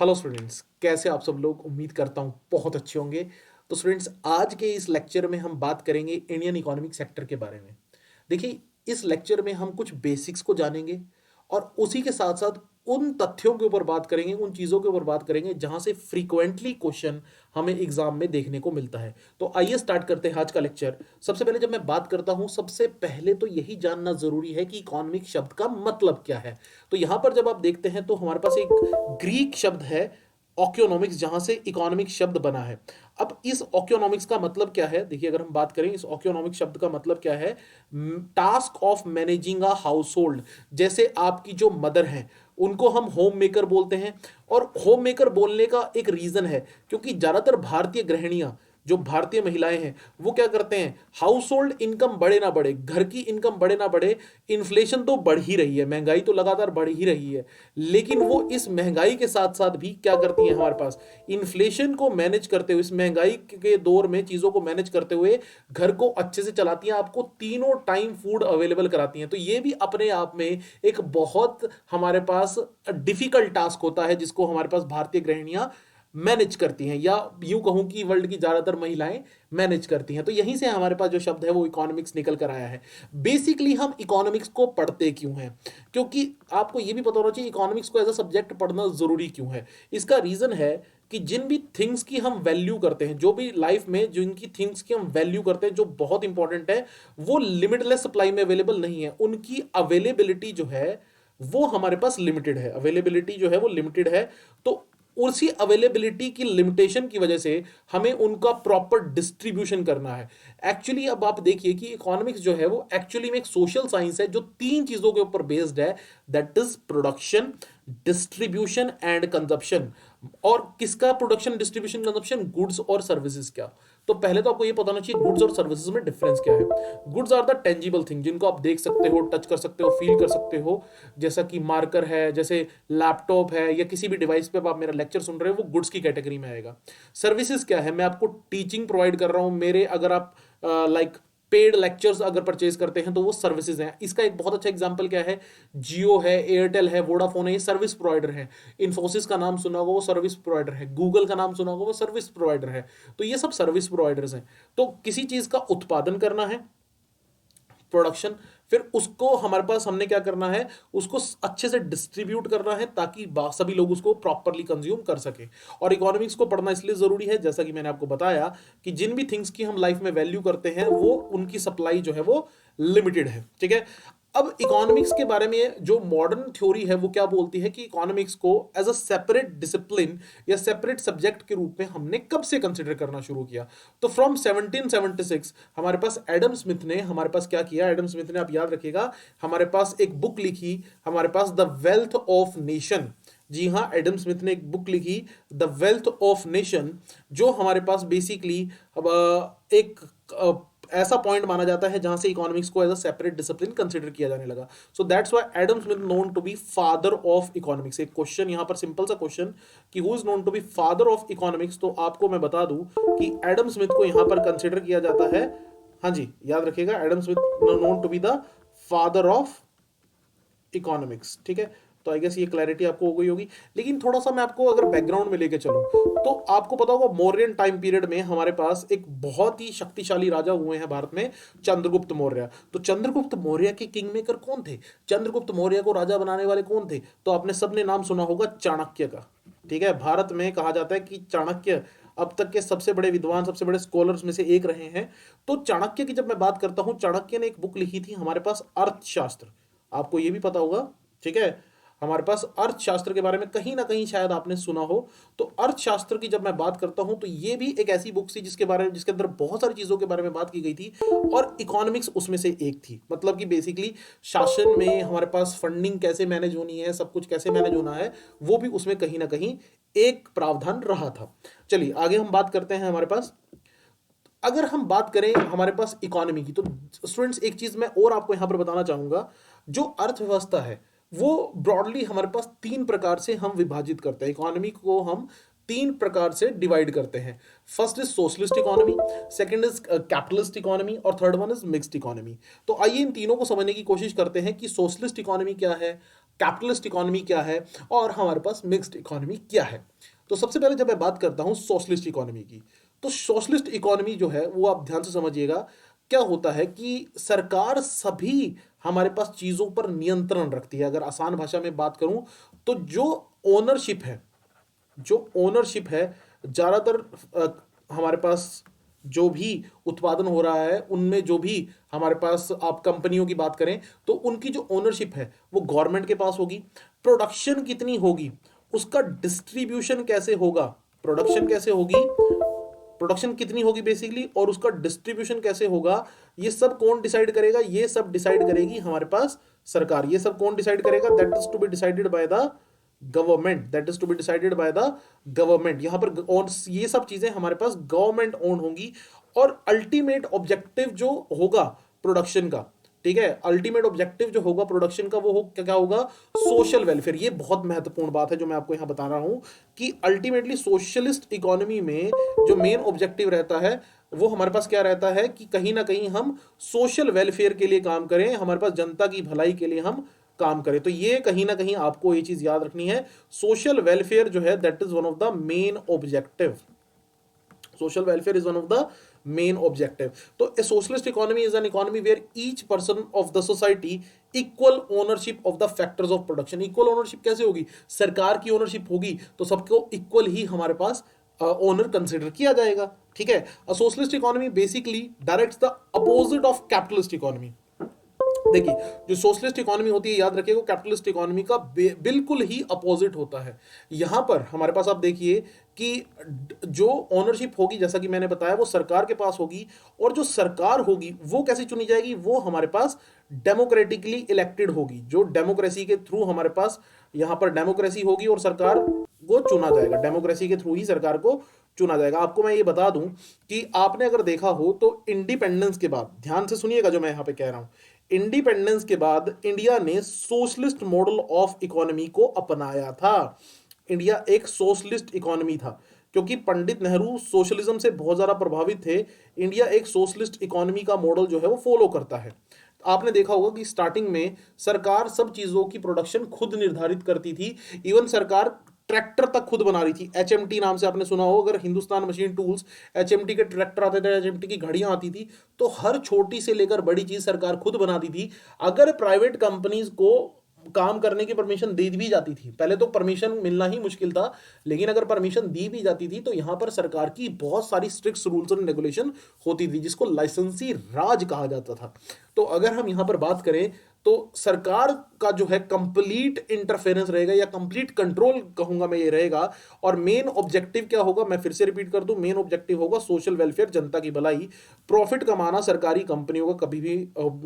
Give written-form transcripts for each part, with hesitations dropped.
Hello students, कैसे आप सब लोग। उम्मीद करता हूँ बहुत अच्छे होंगे। तो स्टूडेंट्स, आज के इस लेक्चर में हम बात करेंगे इंडियन इकोनॉमिक सेक्टर के बारे में। देखिए, इस लेक्चर में हम कुछ बेसिक्स को जानेंगे और उसी के साथ साथ उन तथ्यों के ऊपर बात करेंगे, उन चीज़ों के ऊपर बात करेंगे जहां से फ्रीक्वेंटली क्वेश्चन हमें एग्जाम में देखने को मिलता है। तो आइए स्टार्ट करते हैं आज का लेक्चर। सबसे पहले जब मैं बात करता हूं, सबसे पहले तो यही जानना जरूरी है कि इकोनॉमिक शब्द का मतलब क्या है। तो यहां पर जब आप देखते हैं तो हमारे पास एक ग्रीक शब्द है ओक्योनॉमिक्स, जहां से इकोनॉमिक शब्द बना है। अब इस ओक्योनॉमिक्स का मतलब क्या है, देखिए अगर हम बात करें इस ओक्योनॉमिक शब्द का मतलब क्या है, task of managing a house hold. जैसे आपकी जो मदर हैं उनको हम होम मेकर बोलते हैं। और होम मेकर बोलने का एक रीजन है, क्योंकि ज्यादातर भारतीय गृहिणियां, जो भारतीय महिलाएं हैं, वो क्या करते हैं, हाउस होल्ड इनकम बढ़े ना बढ़े, घर की इनकम बढ़े ना बढ़े, इन्फ्लेशन तो बढ़ ही रही है, महंगाई तो लगातार बढ़ ही रही है, लेकिन वो इस महंगाई के साथ साथ भी क्या करती हैं, हमारे पास इन्फ्लेशन को मैनेज करते हुए, इस महंगाई के दौर में चीजों को मैनेज करते हुए घर को अच्छे से चलाती हैं, आपको तीनों टाइम फूड अवेलेबल कराती हैं। तो ये भी अपने आप में एक बहुत हमारे पास डिफिकल्ट टास्क होता है, जिसको हमारे पास भारतीय गृहिणियां मैनेज करती हैं, या यूं कहूं कि वर्ल्ड की ज्यादातर महिलाएं मैनेज करती हैं। तो यहीं से हमारे पास जो शब्द है वो इकोनॉमिक्स निकल कर आया है। बेसिकली हम इकोनॉमिक्स को पढ़ते क्यों हैं, क्योंकि आपको ये भी पता होना चाहिए इकोनॉमिक्स को एज अ सब्जेक्ट पढ़ना जरूरी क्यों है। इसका रीजन है कि जिन भी थिंग्स की हम वैल्यू करते हैं, जो भी लाइफ में जिनकी थिंग्स की हम वैल्यू करते हैं, जो बहुत इंपॉर्टेंट है, वो लिमिटलेस सप्लाई में अवेलेबल नहीं है। उनकी अवेलेबिलिटी जो है वो हमारे पास लिमिटेड है, अवेलेबिलिटी जो है वो लिमिटेड है। तो उसी अवेलेबिलिटी की लिमिटेशन की वजह से हमें उनका प्रॉपर डिस्ट्रीब्यूशन करना है। एक्चुअली अब आप देखिए कि इकोनॉमिक्स जो है वो एक्चुअली में एक सोशल साइंस है, जो तीन चीजों के ऊपर बेस्ड है, that is production, distribution and consumption. और किसका प्रोडक्शन, डिस्ट्रीब्यूशन, कंजप्शन, गुड्स और सर्विसेज क्या। तो पहले तो आपको ये पता होना चाहिए गुड्स और सर्विसेज में डिफरेंस क्या है। Goods are the tangible thing, जिनको आप देख सकते हो, टच कर सकते हो, फील कर सकते हो, जैसा कि मार्कर है, जैसे लैपटॉप है, या किसी भी डिवाइस पे आप मेरा लेक्चर सुन रहे हो, वो गुड्स की कैटेगरी में आएगा। सर्विसेज क्या है, मैं आपको टीचिंग प्रोवाइड कर रहा हूं, मेरे अगर आप लाइक पेड लेक्चर्स अगर परचेज करते हैं तो वो सर्विसेज हैं। इसका एक बहुत अच्छा एग्जांपल क्या है, जियो है, एयरटेल है, वोडाफोन है, ये सर्विस प्रोवाइडर है। इन्फोसिस का नाम सुना होगा, वो सर्विस प्रोवाइडर है। गूगल का नाम सुना होगा, वो सर्विस प्रोवाइडर है। तो ये सब सर्विस प्रोवाइडर्स हैं। तो किसी चीज का उत्पादन करना है, प्रोडक्शन, फिर उसको हमारे पास हमने क्या करना है, उसको अच्छे से डिस्ट्रीब्यूट करना है ताकि सभी लोग उसको प्रॉपरली कंज्यूम कर सके। और इकोनॉमिक्स को पढ़ना इसलिए जरूरी है, जैसा कि मैंने आपको बताया, कि जिन भी थिंग्स की हम लाइफ में वैल्यू करते हैं वो उनकी सप्लाई जो है वो लिमिटेड है। ठीक है। अब इकोनॉमिक्स के बारे में जो मॉडर्न थ्योरी है वो क्या बोलती है कि इकोनॉमिक्स को एज अ सेपरेट डिसिप्लिन या सेपरेट सब्जेक्ट के रूप में हमने कब से कंसिडर करना शुरू किया। तो फ्रॉम 1776 हमारे पास एडम स्मिथ ने, हमारे पास क्या किया, एडम स्मिथ ने, आप याद रखिएगा, हमारे पास एक बुक लिखी, हमारे पास द वेल्थ ऑफ नेशन। जी हाँ, एडम स्मिथ ने एक बुक लिखी, द वेल्थ ऑफ नेशन, जो हमारे पास बेसिकली एक ऐसा पॉइंट माना जाता है जहां से इकोनॉमिक्स को as a separate discipline consider किया जाने लगा। So that's why Adam Smith known to be father of economics. एक क्वेश्चन यहां पर, सिंपल सा क्वेश्चन, कि who is known to be father of economics. तो आपको मैं बता दूं कि एडम स्मिथ को यहां पर कंसीडर किया जाता है, हाँ जी याद रखिएगा, Adam Smith known to be the father of economics. ठीक है। तो आई गेस ये क्लैरिटी आपको हो गई होगी। लेकिन थोड़ा सा मैं आपको अगर बैकग्राउंड में लेके चलूं, तो आपको पता होगा मौर्यन टाइम पीरियड में हमारे पास एक बहुत ही शक्तिशाली राजा हुए हैं भारत में, चंद्रगुप्त मौर्य। तो चंद्रगुप्त मौर्य के किंग मेकर कौन थे, चंद्रगुप्त मौर्य को राजा बनाने वाले कौन थे। तो आपने सबने नाम सुना होगा चाणक्य का। ठीक है। भारत में कहा जाता है कि चाणक्य अब तक के सबसे बड़े विद्वान, सबसे बड़े स्कॉलर्स में से एक रहे हैं। तो चाणक्य की जब मैं बात करता हूं, चाणक्य ने एक बुक लिखी थी हमारे पास, अर्थशास्त्र। आपको ये भी पता होगा। ठीक है। हमारे पास अर्थशास्त्र के बारे में कहीं ना कहीं शायद आपने सुना हो। तो अर्थशास्त्र की जब मैं बात करता हूं तो ये भी एक ऐसी बुक थी जिसके बारे में, जिसके अंदर बहुत सारी चीजों के बारे में बात की गई थी, और इकोनॉमिक्स उसमें से एक थी। मतलब कि बेसिकली शासन में हमारे पास फंडिंग कैसे मैनेज होनी है, सब कुछ कैसे मैनेज होना है, वो भी उसमें कहीं ना कहीं एक प्रावधान रहा था। चलिए आगे हम बात करते हैं। हमारे पास अगर हम बात करें हमारे पास इकोनॉमी की, तो स्टूडेंट्स एक चीज मैं और आपको यहां पर बताना चाहूंगा, जो अर्थव्यवस्था है वो ब्रॉडली हमारे पास तीन प्रकार से हम विभाजित करते हैं। इकोनॉमी को हम तीन प्रकार से डिवाइड करते हैं। First is socialist economy, second is capitalist economy, और third one is mixed economy. तो आइए इन तीनों को समझने की कोशिश करते हैं कि सोशलिस्ट इकोनॉमी क्या है, कैपिटलिस्ट इकोनॉमी क्या है और हमारे पास मिक्स्ड इकोनॉमी क्या है। तो सबसे पहले जब मैं बात करता हूं सोशलिस्ट इकोनॉमी की, तो सोशलिस्ट इकोनॉमी जो है वो आप ध्यान से समझिएगा, क्या होता है कि सरकार सभी हमारे पास चीजों पर नियंत्रण रखती है। अगर आसान भाषा में बात करूं तो ओनरशिप है जो ओनरशिप है ज्यादातर हमारे पास जो भी उत्पादन हो रहा है उनमें, जो भी हमारे पास आप कंपनियों की बात करें तो उनकी जो ओनरशिप है वो गवर्नमेंट के पास होगी। प्रोडक्शन कितनी होगी, उसका डिस्ट्रीब्यूशन कैसे होगा, प्रोडक्शन कैसे होगी, प्रोडक्शन कितनी होगी बेसिकली, और उसका डिस्ट्रीब्यूशन कैसे होगा, ये सब कौन डिसाइड करेगा, ये सब डिसाइड करेगी हमारे पास सरकार। ये सब कौन डिसाइड करेगा, that is to be decided by the government, that is to be decided by the government. यहां पर ये सब चीजें हमारे पास गवर्नमेंट ओन होंगी। और अल्टीमेट ऑब्जेक्टिव जो होगा प्रोडक्शन का, ठीक है, अल्टीमेट ऑब्जेक्टिव जो होगा प्रोडक्शन का वो क्या होगा, सोशल वेलफेयर। ये बहुत महत्वपूर्ण बात है जो मैं आपको यहां बता रहा हूं कि अल्टीमेटली सोशलिस्ट इकोनॉमी में जो मेन ऑब्जेक्टिव रहता है वो हमारे पास क्या रहता है कि कहीं ना कहीं हम सोशल वेलफेयर के लिए काम करें, हमारे पास जनता की भलाई के लिए हम काम करें। तो ये कहीं ना कहीं आपको ये चीज याद रखनी है, सोशल वेलफेयर जो है that is one of the main objective. social welfare is one of the main objective. So a socialist economy is an economy where each person of the society equal ownership of the factors of production। equal ownership कैसे होगी, सरकार की ownership होगी तो सबको equal ही हमारे पास owner consider किया जाएगा। ठीक है, a socialist economy basically directs the opposite of capitalist economy. देखिए, जो सोशलिस्ट इकोनॉमी होती है याद रखिए वो कैपिटलिस्ट इकोनॉमी का बिल्कुल ही अपोजिट होता है। यहां पर हमारे पास आप देखिए कि जो ओनरशिप होगी जैसा कि मैंने बताया वो सरकार के पास होगी, और जो सरकार होगी वो कैसे चुनी जाएगी, वो हमारे पास डेमोक्रेटिकली इलेक्टेड होगी। जो डेमोक्रेसी के थ्रू हमारे पास यहां पर डेमोक्रेसी होगी और सरकार को चुना जाएगा, डेमोक्रेसी के थ्रू ही सरकार को चुना जाएगा। आपको मैं ये बता दूं कि आपने अगर देखा हो तो इंडिपेंडेंस के बाद, ध्यान से सुनिएगा जो मैं यहां पे कह रहा हूं, इंडिपेंडेंस के बाद इंडिया ने सोशलिस्ट मॉडल ऑफ इकोनॉमी को अपनाया था। इंडिया एक सोशलिस्ट इकोनॉमी था क्योंकि पंडित नेहरू सोशलिज्म से बहुत ज्यादा प्रभावित थे। इंडिया एक सोशलिस्ट इकोनॉमी का मॉडल जो है वो फॉलो करता है। आपने देखा होगा कि स्टार्टिंग में सरकार सब चीजों की प्रोडक्शन खुद निर्धारित करती थी। इवन सरकार ट्रैक्टर तक खुद बना रही थी। एचएमटी नाम से आपने सुना हो, अगर हिंदुस्तान मशीन टूल्स, एचएमटी के ट्रैक्टर आते थे, एचएमटी की घड़ियां आती थी, तो हर छोटी से लेकर बड़ी चीज सरकार खुद बनाती थी। अगर प्राइवेट कंपनीज को काम करने की परमिशन दी भी जाती थी, पहले तो परमिशन मिलना ही मुश्किल था, लेकिन अगर परमिशन दी भी जाती थी तो यहां पर सरकार की बहुत सारी स्ट्रिक्ट रूल्स एंड रेगुलेशन होती थी जिसको लाइसेंसी राज कहा जाता था। तो अगर हम यहां पर बात करें तो सरकार का जो है कंप्लीट इंटरफेरेंस रहेगा या कंप्लीट कंट्रोल कहूंगा मैं ये रहेगा। और मेन ऑब्जेक्टिव क्या होगा, मैं फिर से रिपीट कर दूं, मेन ऑब्जेक्टिव होगा सोशल वेलफेयर, जनता की भलाई। प्रॉफिट कमाना सरकारी कंपनियों का कभी भी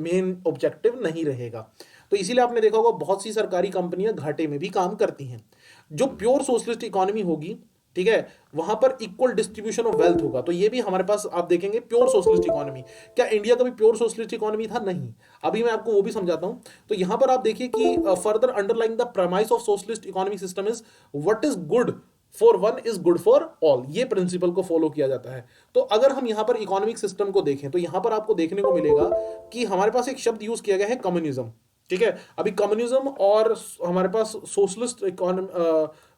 मेन ऑब्जेक्टिव नहीं रहेगा। तो इसीलिए आपने देखा होगा बहुत सी सरकारी कंपनियां घाटे में भी काम करती हैं। जो प्योर सोशलिस्ट इकोनॉमी होगी, ठीक है, वहां पर इक्वल डिस्ट्रीब्यूशन ऑफ वेल्थ होगा। तो ये भी हमारे पास आप देखेंगे प्योर सोशलिस्ट इकोनॉमी। क्या इंडिया कभी प्योर सोशलिस्ट इकोनॉमी था? नहीं। अभी मैं आपको वो भी समझाता हूं। तो यहां पर आप देखिए कि further underlying the premise of socialist economic system is what is good for one is good for all. ये प्रिंसिपल को फॉलो किया जाता है। तो अगर हम यहां पर इकोनॉमिक सिस्टम को देखें तो यहां पर आपको देखने को मिलेगा कि हमारे पास एक शब्द यूज किया गया है, कम्युनिज्म। ठीक है, अभी कम्युनिज्म और हमारे पास सोशलिस्ट इकोनॉमी,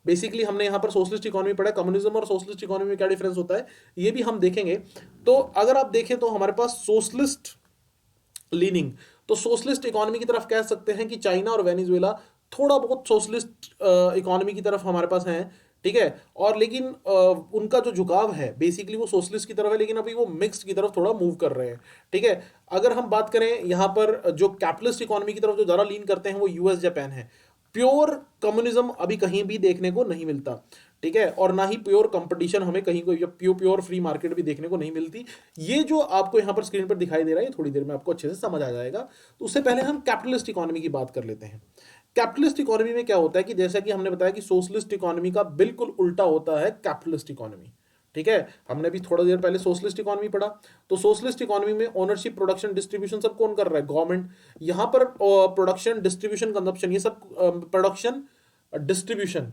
बेसिकली हमने यहां पर सोशलिस्ट इकोनॉमी पढ़ा है। कम्युनिज्म और सोशलिस्ट इकोनॉमी में क्या डिफरेंस होता है ये भी हम देखेंगे। तो अगर आप देखें तो हमारे पास सोशलिस्ट लीनिंग, तो सोशलिस्ट इकोनॉमी की तरफ कह सकते हैं कि चाइना और वेनेजुएला थोड़ा बहुत सोशलिस्ट इकोनॉमी की तरफ हमारे पास हैं। ठीक है, और लेकिन उनका जो झुकाव है बेसिकली वो सोशलिस्ट की तरफ है, लेकिन अभी वो मिक्स्ड की तरफ थोड़ा मूव कर रहे हैं। ठीक है, अगर हम बात करें यहाँ पर जो कैपिटलिस्ट इकोनॉमी की तरफ जो ज़्यादा लीन करते हैं वो यूएस जापान है। प्योर कम्युनिज्म अभी कहीं भी देखने को नहीं मिलता। ठीक है, और ना ही प्योर कंपटीशन हमें कहीं कोई प्योर फ्री मार्केट भी देखने को नहीं मिलती। ये जो आपको यहाँ पर स्क्रीन पर दिखाई दे रहा है ये थोड़ी देर में आपको अच्छे से समझ आ जाएगा। तो उससे पहले हम कैपिटलिस्ट इकोनॉमी की बात कर लेते हैं। कैपिटलिस्ट इकोनॉमी में क्या होता है कि जैसा कि हमने बताया कि सोशलिस्ट इकोनॉमी का बिल्कुल उल्टा होता है कैपिटलिस्ट इकोनॉमी। ठीक है, हमने भी थोड़ा देर पहले सोशलिस्ट इकोनॉमी पढ़ा। तो सोशलिस्ट इकोनॉमी में ओनरशिप, प्रोडक्शन, डिस्ट्रीब्यूशन सब कौन कर रहा है? गवर्नमेंट। यहां पर प्रोडक्शन, डिस्ट्रीब्यूशन, कंजप्शन, ये सब प्रोडक्शन, डिस्ट्रीब्यूशन,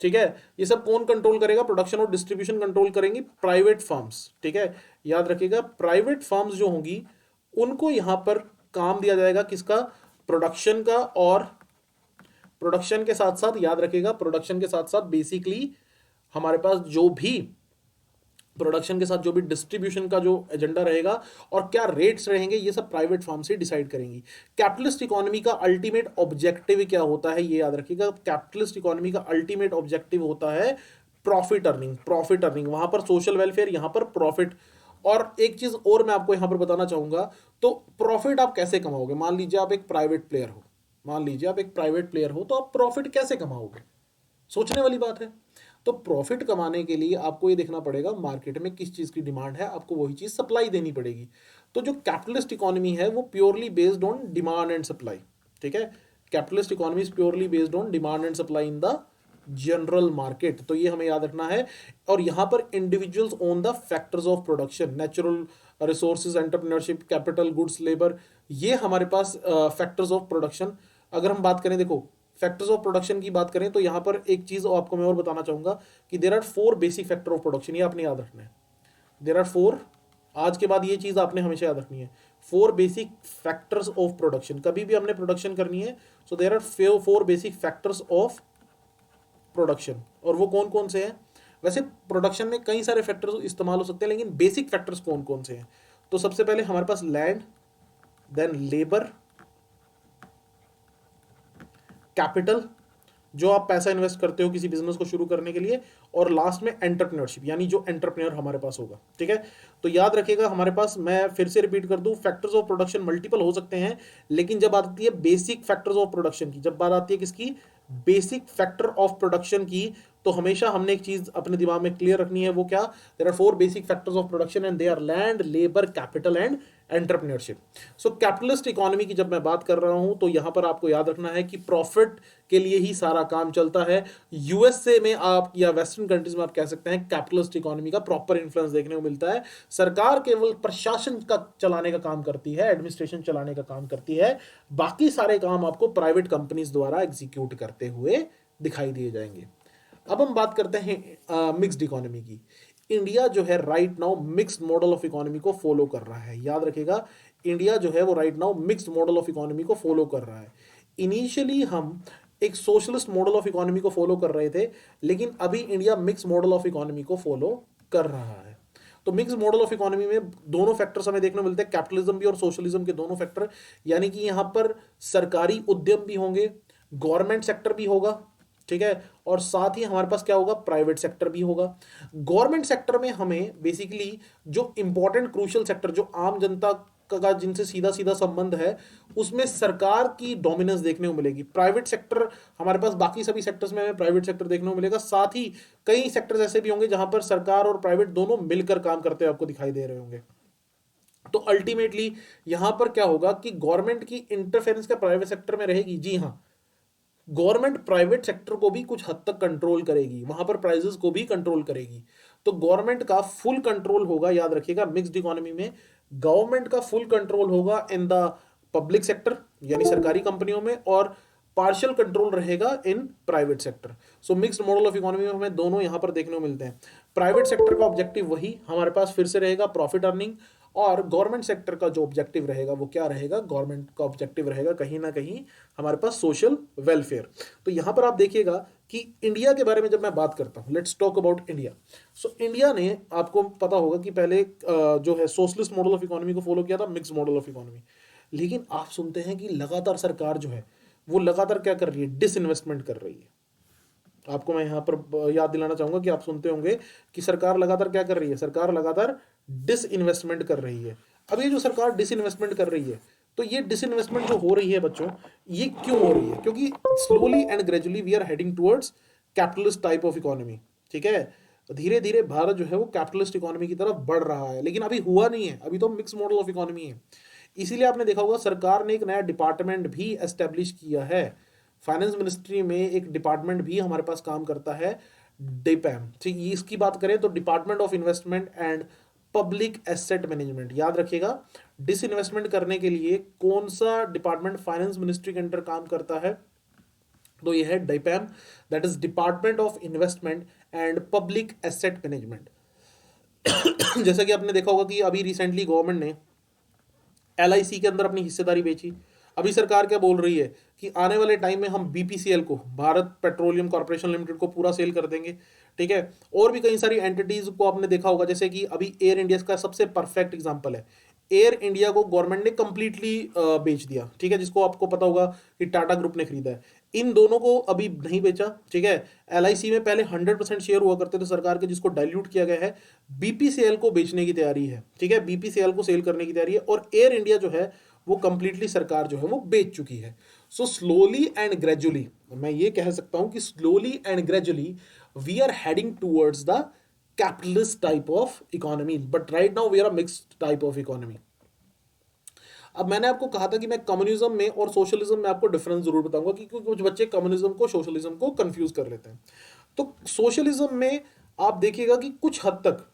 ठीक है, ये सब कौन कंट्रोल करेगा? प्रोडक्शन और डिस्ट्रीब्यूशन कंट्रोल करेंगी प्राइवेट फर्म्स। ठीक है, याद रखिएगा प्राइवेट फर्म्स जो होंगी उनको यहां पर काम दिया जाएगा किसका? प्रोडक्शन का और प्रोडक्शन के साथ साथ याद रखिएगा, प्रोडक्शन के साथ साथ बेसिकली हमारे पास जो भी प्रोडक्शन के साथ जो भी डिस्ट्रीब्यूशन का जो एजेंडा रहेगा और क्या रेट्स रहेंगे, ये सब प्राइवेट फर्म से डिसाइड करेंगी। कैपिटलिस्ट इकोनॉमी का अल्टीमेट ऑब्जेक्टिव क्या होता है, ये याद रखिएगा। कैपिटलिस्ट इकोनॉमी का अल्टीमेट ऑब्जेक्टिव होता है प्रॉफिट अर्निंग। प्रॉफिट अर्निंग, वहां पर सोशल वेलफेयर, यहां पर प्रॉफिट। और एक चीज और मैं आपको यहां पर बताना चाहूंगा, तो प्रॉफिट आप कैसे कमाओगे? मान लीजिए आप एक प्राइवेट प्लेयर हो, मान लीजिए आप एक प्राइवेट प्लेयर हो, तो आप प्रॉफिट कैसे कमाओगे? सोचने वाली बात है। तो प्रॉफिट कमाने के लिए आपको ये देखना पड़ेगा मार्केट में किस चीज की डिमांड है, आपको वही चीज सप्लाई देनी पड़ेगी। तो जो कैपिटलिस्ट इकोनॉमी है वो purely based on demand and supply, ठीक है। Capitalist economy is purely based on demand and supply in the general market, तो ये हमें याद रखना है। और यहां पर individuals own the factors of production, natural resources, entrepreneurship, capital, goods, labour, ये हमारे पास फैक्टर्स ऑफ प्रोडक्शन। अगर हम बात करें, देखो फैक्टर्स ऑफ प्रोडक्शन की बात करें तो यहां पर एक चीज आपको मैं और बताना चाहूंगा कि there are 4 basic factor of production, ये आपने याद रखना है। देयर आर 4, आज के बाद ये चीज आपने हमेशा याद रखनी है, 4 बेसिक फैक्टर्स ऑफ प्रोडक्शन। कभी भी हमने प्रोडक्शन करनी है, so there are 4 basic factors of production. और वो कौन कौन से हैं? वैसे प्रोडक्शन में कई सारे फैक्टर्स इस्तेमाल हो सकते हैं, लेकिन बेसिक फैक्टर्स कौन कौन से हैं? तो सबसे पहले हमारे पास लैंड, देन लेबर, कैपिटल, जो आप पैसा इन्वेस्ट करते हो किसी बिजनेस को शुरू करने के लिए, और लास्ट में एंटरप्रेन्योरशिप, यानी जो एंटरप्रेन्योर हमारे पास होगा, ठीक है। तो याद रखिएगा हमारे पास, मैं फिर से रिपीट कर दूं, फैक्टर्स ऑफ प्रोडक्शन मल्टीपल हो सकते हैं, लेकिन जब आती है बेसिक फैक्टर्स ऑफ प्रोडक्शन की, जब बात आती है किसकी, बेसिक फैक्टर ऑफ प्रोडक्शन की, तो हमेशा हमने एक चीज अपने दिमाग में क्लियर रखनी है, वो क्या? There are 4 basic factors of production and they are land, labour, capital and entrepreneurship. So capitalist economy की जब मैं बात कर रहा हूं तो यहां पर आपको याद रखना है कि प्रॉफिट के लिए ही सारा काम चलता है। यूएसए में आप या वेस्टर्न कंट्रीज में आप कह सकते हैं कैपिटलिस्ट इकोनॉमी का प्रॉपर इन्फ्लुएंस देखने को मिलता है। सरकार केवल प्रशासन का चलाने का काम करती है, एडमिनिस्ट्रेशन चलाने का काम करती है, बाकी सारे काम आपको प्राइवेट कंपनीज द्वारा एग्जीक्यूट करते हुए दिखाई दिए जाएंगे। अब हम बात करते हैं मिक्स्ड इकोनॉमी की। इंडिया जो है right now mixed model of economy को फॉलो कर रहा है। याद रखिएगा, इंडिया जो है वो right now mixed model of economy को फॉलो कर रहा है। इनिशियली हम एक सोशलिस्ट मॉडल ऑफ इकोनॉमी को फॉलो कर रहे थे, लेकिन अभी India mix model of economy को फॉलो कर रहा है। तो मिक्स मॉडल ऑफ इकोनॉमी में दोनों फैक्टर्स हमें देखने को मिलते हैं, कैपिटलिज्म भी और सोशलिज्म के दोनों फैक्टर, यानी कि यहां पर सरकारी उद्यम भी होंगे, गवर्नमेंट सेक्टर भी होगा, ठीक है, और साथ ही हमारे पास क्या होगा, प्राइवेट सेक्टर भी होगा। गवर्नमेंट सेक्टर में हमें बेसिकली जो इंपॉर्टेंट क्रूशियल सेक्टर, जो आम जनता का जिनसे सीधा सीधा संबंध है, उसमें सरकार की डोमिनेंस देखने को मिलेगी। प्राइवेट सेक्टर हमारे पास, बाकी सभी सेक्टर्स में हमें प्राइवेट सेक्टर देखने को मिलेगा। साथ ही कई सेक्टर्स ऐसे भी होंगे जहां पर सरकार और प्राइवेट दोनों मिलकर काम करते हुए आपको दिखाई दे रहे होंगे। तो अल्टीमेटली यहां पर क्या होगा कि गवर्नमेंट की इंटरफेरेंस का प्राइवेट सेक्टर में रहेगी। जी हाँ, गवर्नमेंट प्राइवेट सेक्टर को भी कुछ हद तक कंट्रोल करेगी, वहां पर प्राइसेस को भी कंट्रोल करेगी। तो गवर्नमेंट का फुल कंट्रोल होगा, याद रखिएगा, मिक्स्ड इकोनॉमी में गवर्नमेंट का फुल कंट्रोल होगा इन द पब्लिक सेक्टर, यानी सरकारी कंपनियों में, और पार्शियल कंट्रोल रहेगा in private sector. So mixed model of economy में हमें दोनों यहां पर देखने को मिलते हैं। प्राइवेट सेक्टर का ऑब्जेक्टिव वही हमारे पास फिर से रहेगा, प्रॉफिट अर्निंग, और गवर्नमेंट सेक्टर का जो ऑब्जेक्टिव रहेगा वो क्या रहेगा, गवर्नमेंट का ऑब्जेक्टिव रहेगा कहीं ना कहीं हमारे पास सोशल वेलफेयर। तो यहां पर आप देखिएगा कि इंडिया के बारे में जब मैं बात करता हूं, let's talk about India. So India ने, आपको पता होगा कि पहले जो है सोशलिस्ट मॉडल ऑफ इकोनॉमी को फॉलो किया था, मिक्स मॉडल ऑफ इकोनॉमी। लेकिन आप सुनते हैं कि लगातार सरकार जो है वो लगातार क्या कर रही है, डिसइन्वेस्टमेंट कर रही है। आपको मैं यहां पर याद दिलाना चाहूंगा कि आप सुनते होंगे कि सरकार लगातार क्या कर रही है, सरकार लगातार डिसइन्वेस्टमेंट कर रही है। अब ये जो सरकार डिसइन्वेस्टमेंट कर रही है, तो ये डिसइन्वेस्टमेंट जो हो रही है बच्चों, ये क्यों हो रही है? क्योंकि slowly and gradually we are heading towards capitalist type of economy, ठीक है। धीरे धीरे भारत जो है वो कैपिटलिस्ट इकोनॉमी की तरफ बढ़ रहा है, लेकिन अभी हुआ नहीं है, अभी तो मिक्स मॉडल ऑफ इकोनॉमी है। इसीलिए आपने देखा होगा सरकार ने एक नया डिपार्टमेंट भी एस्टेब्लिश किया है। फाइनेंस मिनिस्ट्री में एक डिपार्टमेंट भी हमारे पास काम करता है, डिपैम, ठीक। इसकी बात करें तो department of investment and public asset management. याद रखिएगा, डिसइन्वेस्टमेंट करने के लिए कौन सा डिपार्टमेंट फाइनेंस मिनिस्ट्री के अंडर काम करता है, तो यह है DIPAM, that is department of investment and public asset management. जैसा कि आपने देखा होगा कि अभी रिसेंटली गवर्नमेंट ने एलआईसी के अंदर अपनी हिस्सेदारी बेची। अभी सरकार क्या बोल रही है कि आने वाले टाइम में हम बीपीसीएल को, भारत पेट्रोलियम कॉर्पोरेशन लिमिटेड को पूरा सेल कर देंगे, ठीक है। और भी कई सारी एंटिटीज को आपने देखा होगा, जैसे कि अभी एयर इंडिया का सबसे परफेक्ट एग्जांपल है। एयर इंडिया को गवर्नमेंट ने कंप्लीटली बेच दिया, ठीक है, जिसको आपको पता होगा कि टाटा ग्रुप ने खरीदा है। इन दोनों को अभी नहीं बेचा, ठीक है। एलआईसी में पहले 100% शेयर हुआ करते थे सरकार के, जिसको डाइल्यूट किया गया है। बीपीसीएल को बेचने की तैयारी है, ठीक है, बीपीसीएल को सेल करने की तैयारी है, और एयर इंडिया जो है वो कंप्लीटली सरकार जो है वो बेच चुकी है। सो स्लोली एंड ग्रेजुअली, मैं ये कह सकता हूं कि slowly and gradually we are heading towards the capitalist type of economy, but right now we are a mixed type of economy. अब मैंने आपको कहा था कि मैं कम्युनिज्म में और सोशलिज्म में आपको डिफरेंस जरूर बताऊंगा, क्योंकि कुछ बच्चे कम्युनिज्म को सोशलिज्म को कंफ्यूज कर लेते हैं। तो सोशलिज्म में आप देखिएगा कि कुछ हद तक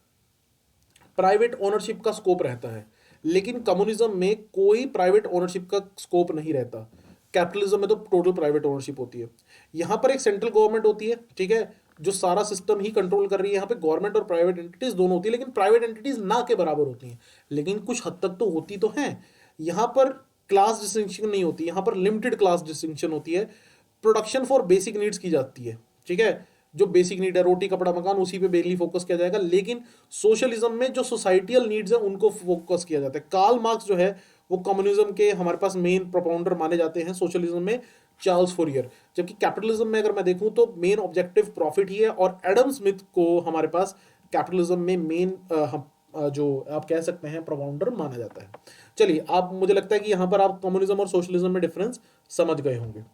प्राइवेट ओनरशिप का स्कोप रहता है, लेकिन कम्युनिज्म में कोई प्राइवेट ओनरशिप का स्कोप नहीं रहता। कैपिटलिज्म में तो टोटल प्राइवेट ओनरशिप होती है। यहां पर एक सेंट्रल गवर्नमेंट होती है, ठीक है, जो सारा सिस्टम ही कंट्रोल कर रही है। यहाँ पे गवर्नमेंट और प्राइवेट एंटिटीज दोनों होती है, लेकिन प्राइवेट एंटिटीज ना के बराबर होती हैं, लेकिन कुछ हद तक तो होती तो हैं। यहाँ पर क्लास डिस्टिंक्शन नहीं होती, यहाँ पर लिमिटेड क्लास डिस्टिंक्शन होती है। प्रोडक्शन फॉर बेसिक नीड्स की जाती है, ठीक है, जो बेसिक नीड है रोटी कपड़ा मकान, उसी पे मेनली फोकस किया जाएगा। लेकिन सोशलिज्म में जो सोसाइटियल नीड्स है उनको फोकस किया जाता है। कार्ल मार्क्स जो है वो कम्युनिज्म के हमारे पास मेन प्रोपाउंडर माने जाते हैं, सोशलिज्म में चार्ल्स फोरियर। जबकि कैपिटलिज्म में अगर मैं देखूं तो मेन ऑब्जेक्टिव प्रॉफिट ही है, और एडम स्मिथ को हमारे पास कैपिटलिज्म में मेन जो आप कह सकते हैं प्रोपाउंडर माना जाता है। चलिए, आप, मुझे लगता है कि यहां पर आप कम्युनिज्म और सोशलिज्म में डिफरेंस समझ गए होंगे।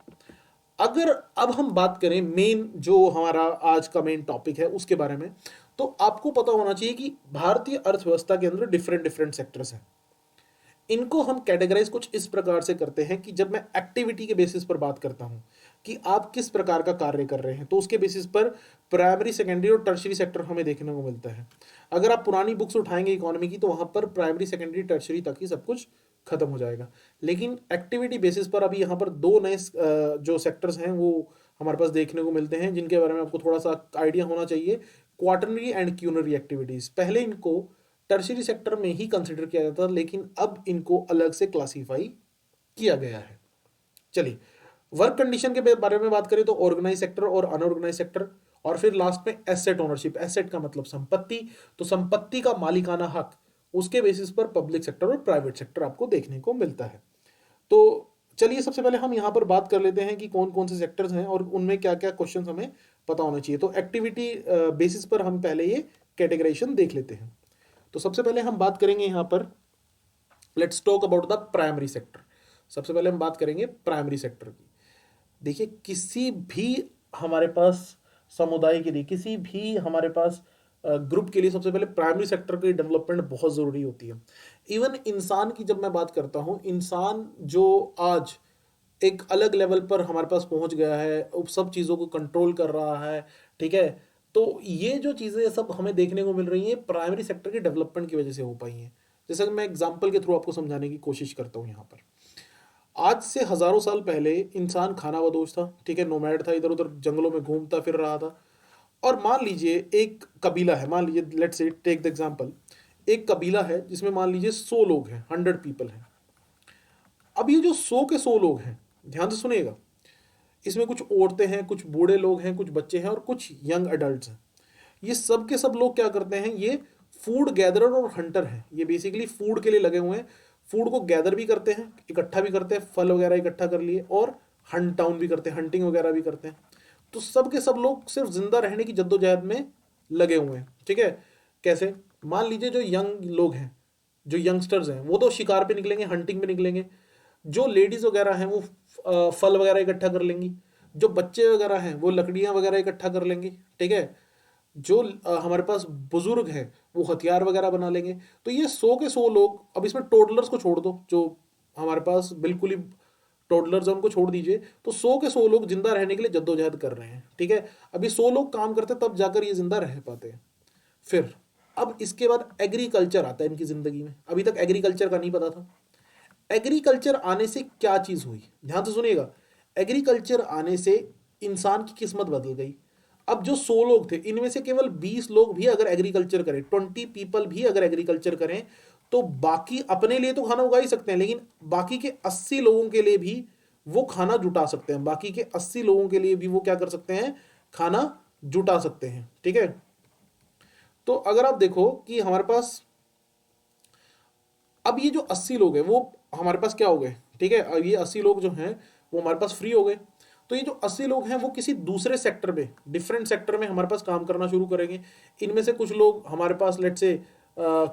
अगर अब हम बात करें मेन जो हमारा आज का मेन टॉपिक है उसके बारे में, तो आपको पता होना चाहिए कि भारतीय अर्थव्यवस्था के अंदर डिफरेंट डिफरेंट सेक्टर्स हैं। इनको हम कैटेगराइज कुछ इस प्रकार से करते हैं कि जब मैं एक्टिविटी के बेसिस पर बात करता हूं कि आप किस प्रकार का कार्य कर रहे हैं, तो उसके बेसिस पर प्राइमरी, सेकेंडरी और टर्शरी सेक्टर हमें देखने को मिलता है। अगर आप पुरानी बुक्स उठाएंगे इकोनॉमी की, तो वहां पर प्राइमरी, सेकेंडरी, टर्शरी तक ही सब कुछ खत्म हो जाएगा। लेकिन एक्टिविटी बेसिस पर अभी यहाँ पर दो नए जो सेक्टर्स हैं वो हमारे पास देखने को मिलते हैं, जिनके बारे में आपको थोड़ा सा आइडिया होना चाहिए। क्वार्टरनरी एंड क्यूनरी एक्टिविटीज, पहले इनको टर्शरी सेक्टर में ही कंसिडर किया जाता था, लेकिन अब इनको अलग से क्लासीफाई किया गया है। चलिए, वर्क कंडीशन के बारे में बात करें तो ऑर्गेनाइज सेक्टर और अनऑर्गेनाइज सेक्टर, और फिर लास्ट में एसेट ओनरशिप। एसेट का मतलब संपत्ति, तो संपत्ति का मालिकाना हक, उसके बेसिस पर पब्लिक सेक्टर और प्राइवेट सेक्टर आपको देखने को मिलता है। तो चलिए, सबसे पहले हम यहां पर बात कर लेते हैं कि कौन कौन से सेक्टर्स हैं और उनमें क्या क्या क्वेश्चन हमें पता होना चाहिए। तो एक्टिविटी बेसिस पर हम पहले ये कैटेगराइजेशन देख लेते हैं। तो सबसे पहले हम बात करेंगे यहां पर, let's talk about the primary sector. सबसे पहले हम बात करेंगे प्राइमरी सेक्टर की। देखिए, किसी भी हमारे पास समुदाय के लिए, किसी भी हमारे पास ग्रुप के लिए सबसे पहले प्राइमरी सेक्टर की डेवलपमेंट बहुत ज़रूरी होती है। इवन इंसान की जब मैं बात करता हूँ, इंसान जो आज एक अलग लेवल पर हमारे पास पहुंच गया है, सब चीज़ों को कंट्रोल कर रहा है, ठीक है, तो ये जो चीज़ें सब हमें देखने को मिल रही हैं प्राइमरी सेक्टर के डेवलपमेंट की वजह से हो पाई हैं। जैसे कि मैं एग्जाम्पल के थ्रू आपको समझाने की कोशिश करता हूँ यहाँ पर। आज से हजारों साल पहले इंसान खानाबदोश था, ठीक है, नोमैड था, इधर उधर जंगलों में घूमता फिर रहा था। और मान लीजिए एक कबीला है, मान लीजिए, let's say take the example, एक कबीला है जिसमें मान लीजिए 100 लोग हैं, 100 पीपल हैं। अब ये जो 100 के 100 लोग हैं, ध्यान से सुनिएगा, इसमें कुछ औरतें हैं, कुछ बूढ़े लोग हैं, कुछ बच्चे हैं और कुछ यंग अडल्ट हैं। ये सब के सब लोग क्या करते हैं, ये फूड गैदरर और हंटर हैं। ये बेसिकली फूड के लिए लगे हुए हैं, फूड को गैदर भी करते हैं, इकट्ठा भी करते हैं, फल वगैरह इकट्ठा कर लिए, और हंट डाउन भी करते हैं, हंटिंग वगैरह भी करते हैं। तो सब के सब लोग सिर्फ जिंदा रहने की जद्दोजहद में लगे हुए हैं, ठीक है। कैसे, मान लीजिए जो यंग लोग हैं, जो यंगस्टर्स हैं, वो तो शिकार पे निकलेंगे, हंटिंग पे निकलेंगे। जो लेडीज वगैरह हैं वो फल वगैरह इकट्ठा कर लेंगी। जो बच्चे वगैरह हैं वो लकड़ियां वगैरह इकट्ठा कर लेंगे, ठीक है। जो हमारे पास बुजुर्ग हैं वो हथियार वगैरह बना लेंगे। तो ये 100 के 100 लोग, अब इसमें टोडलर्स को छोड़ दो, जो हमारे पास बिल्कुल ही टोडलर्स हैं उनको छोड़ दीजिए, तो 100 के 100 लोग जिंदा रहने के लिए जद्दोजहद कर रहे हैं, ठीक है। अभी 100 लोग काम करते तब जाकर ये जिंदा रह पाते हैं। फिर अब इसके बाद एग्रीकल्चर आता है इनकी जिंदगी में। अभी तक एग्रीकल्चर का नहीं पता था। एग्रीकल्चर आने से क्या चीज हुई, ध्यान से सुनिएगा। एग्रीकल्चर आने से इंसान की किस्मत बदल गई। अब जो 100 लोग थे, इनमें से केवल 20 लोग भी अगर एग्रीकल्चर करें, 20 पीपल भी अगर एग्रीकल्चर करें, तो बाकी अपने लिए तो खाना उगा ही सकते हैं, लेकिन बाकी के 80 लोगों के लिए भी वो खाना जुटा सकते हैं, बाकी के 80 लोगों के लिए भी वो क्या कर सकते हैं, खाना जुटा सकते हैं। ठीक है, तो अगर आप देखो कि हमारे पास अब ये जो 80 लोग हैं वो हमारे पास क्या हो गए, ठीक है, अब ये 80 लोग जो हैं वो हमारे पास फ्री हो गए। तो ये जो 80 लोग हैं वो किसी दूसरे सेक्टर में, डिफरेंट सेक्टर में हमारे पास काम करना शुरू करेंगे। इनमें से कुछ लोग हमारे पास लेट से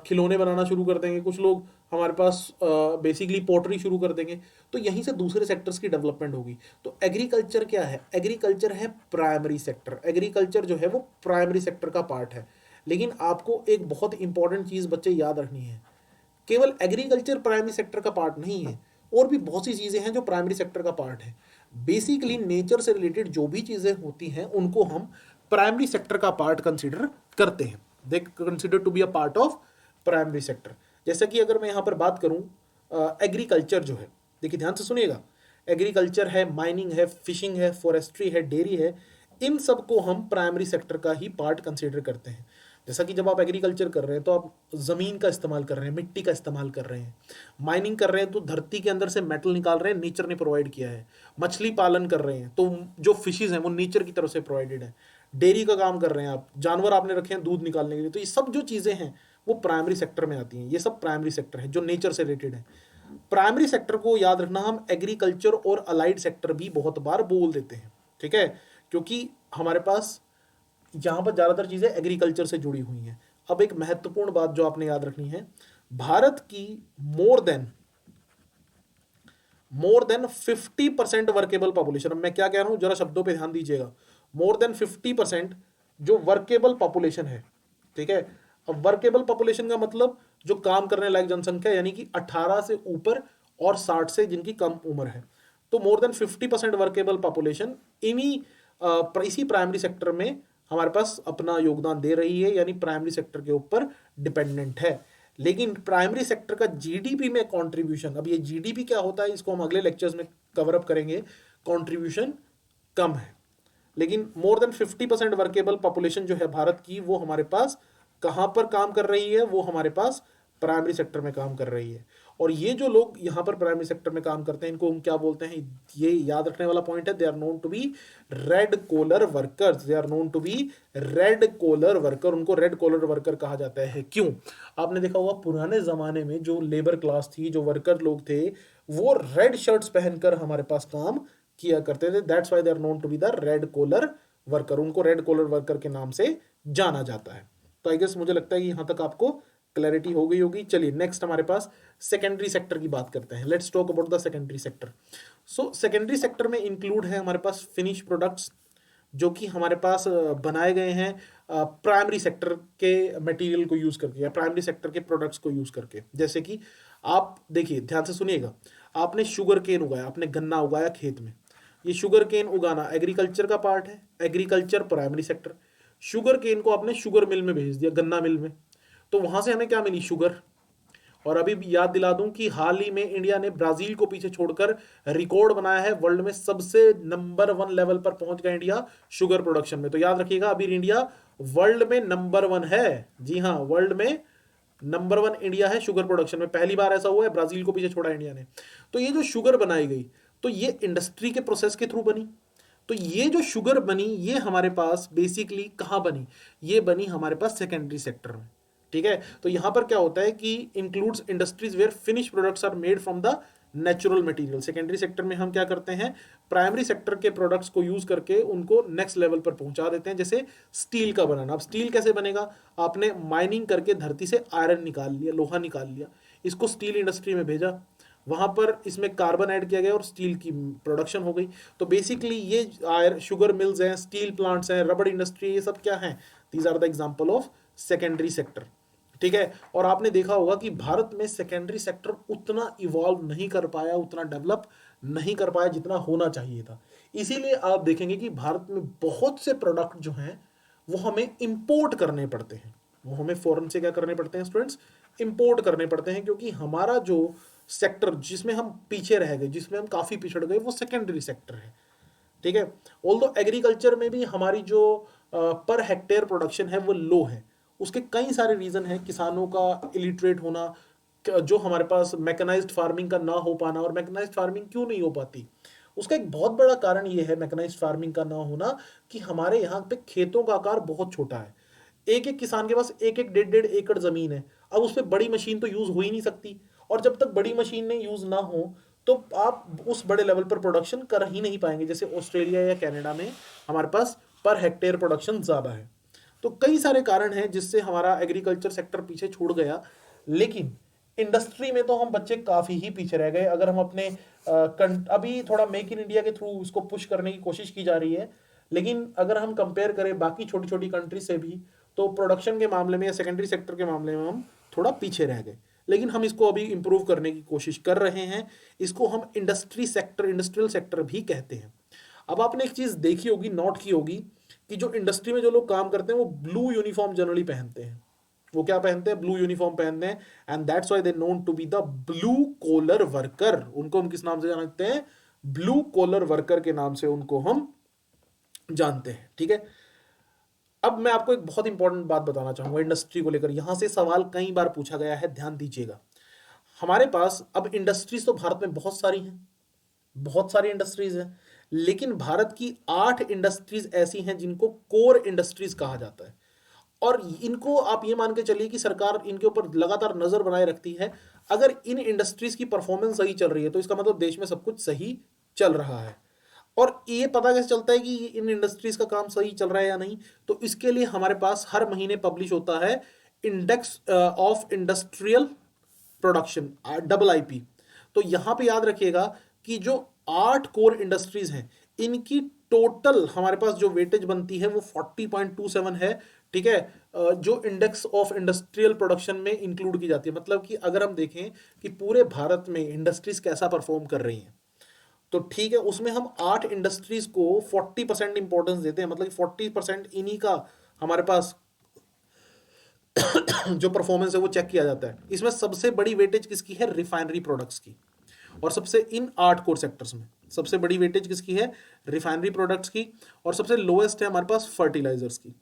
खिलौने बनाना शुरू कर देंगे, कुछ लोग हमारे पास बेसिकली पोट्री शुरू कर देंगे। तो यहीं से दूसरे सेक्टर्स की डेवलपमेंट होगी। तो एग्रीकल्चर क्या है, एग्रीकल्चर है प्राइमरी सेक्टर, एग्रीकल्चर जो है वो प्राइमरी सेक्टर का पार्ट है। लेकिन आपको एक बहुत इंपॉर्टेंट चीज़ बच्चे याद रखनी है, केवल एग्रीकल्चर प्राइमरी सेक्टर का पार्ट नहीं है, और भी बहुत सी चीज़ें हैं जो प्राइमरी सेक्टर का पार्ट है। बेसिकली नेचर से रिलेटेड जो भी चीज़ें होती हैं उनको हम प्राइमरी सेक्टर का पार्ट कंसीडर करते हैं, they consider to be a part of primary sector. जैसा कि अगर मैं यहाँ पर बात करूँ एग्रीकल्चर जो है, देखिए ध्यान से सुनिएगा, एग्रीकल्चर है, माइनिंग है, फिशिंग है, फॉरेस्ट्री है, डेयरी है, इन सब को हम प्राइमरी सेक्टर का ही पार्ट कंसीडर करते हैं। जैसा कि जब आप एग्रीकल्चर कर रहे हैं तो आप ज़मीन का इस्तेमाल कर रहे हैं, मिट्टी का इस्तेमाल कर रहे हैं। माइनिंग कर रहे हैं तो धरती के अंदर से मेटल निकाल रहे हैं, नेचर ने प्रोवाइड किया है। मछली पालन कर रहे हैं तो जो फिशेज हैं वो नेचर की तरफ से प्रोवाइडेड है। डेयरी का काम कर रहे हैं आप, जानवर आपने रखे हैं दूध निकालने के लिए, तो ये सब जो चीज़ें हैं वो प्राइमरी सेक्टर में आती हैं। ये सब प्राइमरी सेक्टर है जो नेचर से रिलेटेड है। प्राइमरी सेक्टर को याद रखना, हम एग्रीकल्चर और अलाइड सेक्टर भी बहुत बार बोल देते हैं, ठीक है, क्योंकि हमारे पास यहाँ पर ज़्यादातर चीज़ें एग्रीकल्चर से जुड़ी हुई हैं। अब एक महत्वपूर्ण बात जो आपने याद रखनी है, भारत की मोर देन 50% वर्केबल पॉपुलेशन, मैं क्या कह रहा हूँ जरा शब्दों पे ध्यान दीजिएगा, मोर देन 50% जो वर्केबल पॉपुलेशन है, ठीक है। अब वर्केबल पॉपुलेशन का मतलब जो काम करने लायक जनसंख्या, यानी कि 18 से ऊपर और 60 से जिनकी कम उम्र है। तो मोर देन 50% वर्केबल पॉपुलेशन इसी प्राइमरी सेक्टर में हमारे पास अपना योगदान दे रही है, यानी प्राइमरी सेक्टर के ऊपर डिपेंडेंट है। लेकिन प्राइमरी सेक्टर का जीडीपी में कंट्रीब्यूशन, अब ये जीडीपी क्या होता है इसको हम अगले लेक्चर्स में कवर अप करेंगे, कंट्रीब्यूशन कम है। लेकिन मोर देन 50% वर्केबल पॉपुलेशन जो है भारत की, वो हमारे पास कहाँ पर काम कर रही है, वो हमारे पास प्राइमरी सेक्टर में काम कर रही है। और ये जो लोग यहाँ पर प्राइमरी सेक्टर में काम करते हैं इनको हम क्या बोलते हैं, ये याद रखने वाला पॉइंट है, they are known to be red collar workers, they are known to be red collar worker. उनको रेड कॉलर वर्कर कहा जाता है। क्यों? आपने देखा होगा पुराने जमाने में जो लेबर क्लास थी, जो वर्कर लोग थे, वो रेड शर्ट्स पहनकर हमारे पास काम किया करते थे। That's why they are known to be the red collar worker, उनको रेड कॉलर वर्कर के नाम से जाना जाता है। तो आई गेस मुझे लगता है कि यहां तक आपको क्लैरिटी हो गई होगी। चलिए नेक्स्ट हमारे पास सेकेंडरी सेक्टर की बात करते हैं। Let's talk about the secondary sector. So secondary sector में इंक्लूड है हमारे पास फिनिश प्रोडक्ट्स, जो कि हमारे पास बनाए गए हैं प्राइमरी सेक्टर के मटेरियल को यूज करके या प्राइमरी सेक्टर के प्रोडक्ट्स को यूज करके। जैसे कि आप देखिए, ध्यान से सुनिएगा, आपने शुगर केन उगाया, आपने गन्ना उगाया खेत में। ये शुगर केन उगाना एग्रीकल्चर का पार्ट है, agriculture primary sector. Sugar cane को आपने शुगर मिल में भेज दिया, गन्ना मिल में, तो वहां से हमें क्या मिली, शुगर। और अभी भी याद दिला दूं कि हाल ही में इंडिया ने ब्राजील को पीछे छोड़कर रिकॉर्ड बनाया है, वर्ल्ड में सबसे नंबर 1 लेवल पर पहुंच गया इंडिया शुगर प्रोडक्शन में। तो याद रखिएगा, अभी इंडिया वर्ल्ड में नंबर 1 है। जी हाँ, वर्ल्ड में नंबर 1 इंडिया है शुगर प्रोडक्शन में। पहली बार ऐसा हुआ है, ब्राजील को पीछे छोड़ा इंडिया ने। तो ये जो शुगर बनाई गई, तो ये इंडस्ट्री के प्रोसेस के थ्रू बनी। तो ये जो शुगर बनी, ये हमारे पास बेसिकली कहाँ बनी, ये बनी हमारे पास सेकेंडरी सेक्टर में, ठीक है। तो यहां पर क्या होता है कि includes industries where finish products are made from the natural material. Secondary sector में हम क्या करते हैं, प्राइमरी सेक्टर के प्रोडक्ट्स को यूज करके उनको नेक्स्ट लेवल पर पहुंचा देते हैं। जैसे स्टील का बनाना, अब स्टील कैसे बनेगा, आपने माइनिंग करके धरती से आयरन निकाल लिया, लोहा निकाल लिया, इसको स्टील इंडस्ट्री में भेजा, वहां पर इसमें कार्बन ऐड किया गया और स्टील की प्रोडक्शन हो गई। तो बेसिकली ये शुगर मिल्स हैं, स्टील प्लांट्स हैं, रबड़ इंडस्ट्री, ये सब क्या है, these are the example of secondary sector, ठीक है। और आपने देखा होगा कि भारत में सेकेंडरी सेक्टर उतना इवॉल्व नहीं कर पाया, उतना डेवलप नहीं कर पाया जितना होना चाहिए था। इसीलिए आप देखेंगे कि भारत में बहुत से प्रोडक्ट जो हैं वो हमें इंपोर्ट करने पड़ते हैं, वो हमें फॉरेन से क्या करने पड़ते हैं स्टूडेंट्स, इंपोर्ट करने पड़ते हैं, क्योंकि हमारा जो सेक्टर जिसमें हम पीछे रह गए, जिसमें हम काफी पिछड़ गए, वो सेकेंडरी सेक्टर है, ठीक है। ऑल्दो एग्रीकल्चर में भी हमारी जो पर हेक्टेयर प्रोडक्शन है वो लो है, उसके कई सारे रीजन हैं, किसानों का इलिटरेट होना, जो हमारे पास मैकेनाइज्ड फार्मिंग का ना हो पाना, और मैकेनाइज्ड फार्मिंग क्यों नहीं हो पाती, उसका एक बहुत बड़ा कारण ये है मैकेनाइज्ड फार्मिंग का ना होना, कि हमारे यहाँ पे खेतों का आकार बहुत छोटा है। एक एक किसान के पास एक एक 1.5 एकड़ जमीन है। अब उस पर बड़ी मशीन तो यूज हो ही नहीं सकती, और जब तक बड़ी मशीनें यूज ना हो तो आप उस बड़े लेवल पर प्रोडक्शन कर ही नहीं पाएंगे। जैसे ऑस्ट्रेलिया या कनाडा में हमारे पास पर हेक्टेयर प्रोडक्शन ज्यादा है। तो कई सारे कारण हैं जिससे हमारा एग्रीकल्चर सेक्टर पीछे छूट गया। लेकिन इंडस्ट्री में तो हम बच्चे काफी ही पीछे रह गए। अगर हम अपने अभी थोड़ा मेक इन इंडिया के थ्रू इसको पुश करने की कोशिश की जा रही है, लेकिन अगर हम कंपेयर करें बाकी छोटी छोटी कंट्री से भी, तो प्रोडक्शन के मामले में या सेकेंडरी सेक्टर के मामले में हम थोड़ा पीछे रह गए। लेकिन हम इसको अभी इंप्रूव करने की कोशिश कर रहे हैं। इसको हम इंडस्ट्री सेक्टर, इंडस्ट्रियल सेक्टर भी कहते हैं। अब आपने एक चीज देखी होगी, नोट की होगी, कि जो इंडस्ट्री में जो लोग काम करते हैं वो ब्लू यूनिफॉर्म जनरली पहनते हैं। वो क्या पहनते हैं? ब्लू यूनिफॉर्म पहनते हैं। And that's why they known to be the blue collar worker. उनको हम किस नाम से जानते हैं? ब्लू कॉलर वर्कर के नाम से उनको हम जानते हैं। ठीक है। अब मैं आपको एक बहुत इंपॉर्टेंट बात बताना चाहूंगा इंडस्ट्री को लेकर। यहां से सवाल कई बार पूछा गया है, ध्यान दीजिएगा। हमारे पास अब इंडस्ट्रीज तो भारत में बहुत सारी हैं, बहुत सारी इंडस्ट्रीज हैं, लेकिन भारत की 8 इंडस्ट्रीज ऐसी हैं जिनको कोर इंडस्ट्रीज कहा जाता है। और इनको आप ये मान के चलिए कि सरकार इनके ऊपर लगातार नजर बनाए रखती है। अगर इन इंडस्ट्रीज की परफॉर्मेंस सही चल रही है तो इसका मतलब देश में सब कुछ सही चल रहा है। और ये पता कैसे चलता है कि इन इंडस्ट्रीज का काम सही चल रहा है या नहीं? तो इसके लिए हमारे पास हर महीने पब्लिश होता है index of industrial production, IIP। तो यहां पे याद रखिएगा कि जो 8 कोर इंडस्ट्रीज हैं, इनकी टोटल हमारे पास जो वेटेज बनती है वो 40.27 है। ठीक है। जो इंडेक्स ऑफ इंडस्ट्रियल प्रोडक्शन में इंक्लूड की जाती है। मतलब कि अगर हम देखें कि पूरे भारत में इंडस्ट्रीज कैसा परफॉर्म कर रही हैं, तो ठीक है, उसमें हम 8 इंडस्ट्रीज को 40% इंपॉर्टेंस देते हैं। मतलब कि 40% इन्हीं का हमारे पास जो परफॉर्मेंस है वो चेक किया जाता है। इसमें सबसे बड़ी वेटेज किसकी है? रिफाइनरी प्रोडक्ट्स की। और सबसे इन 8 कोर सेक्टर्स में सबसे बड़ी वेटेज किसकी है? रिफाइनरी प्रोडक्ट्स की। और सबसे लोएस्ट है हमारे पास फर्टिलाइजर्स की।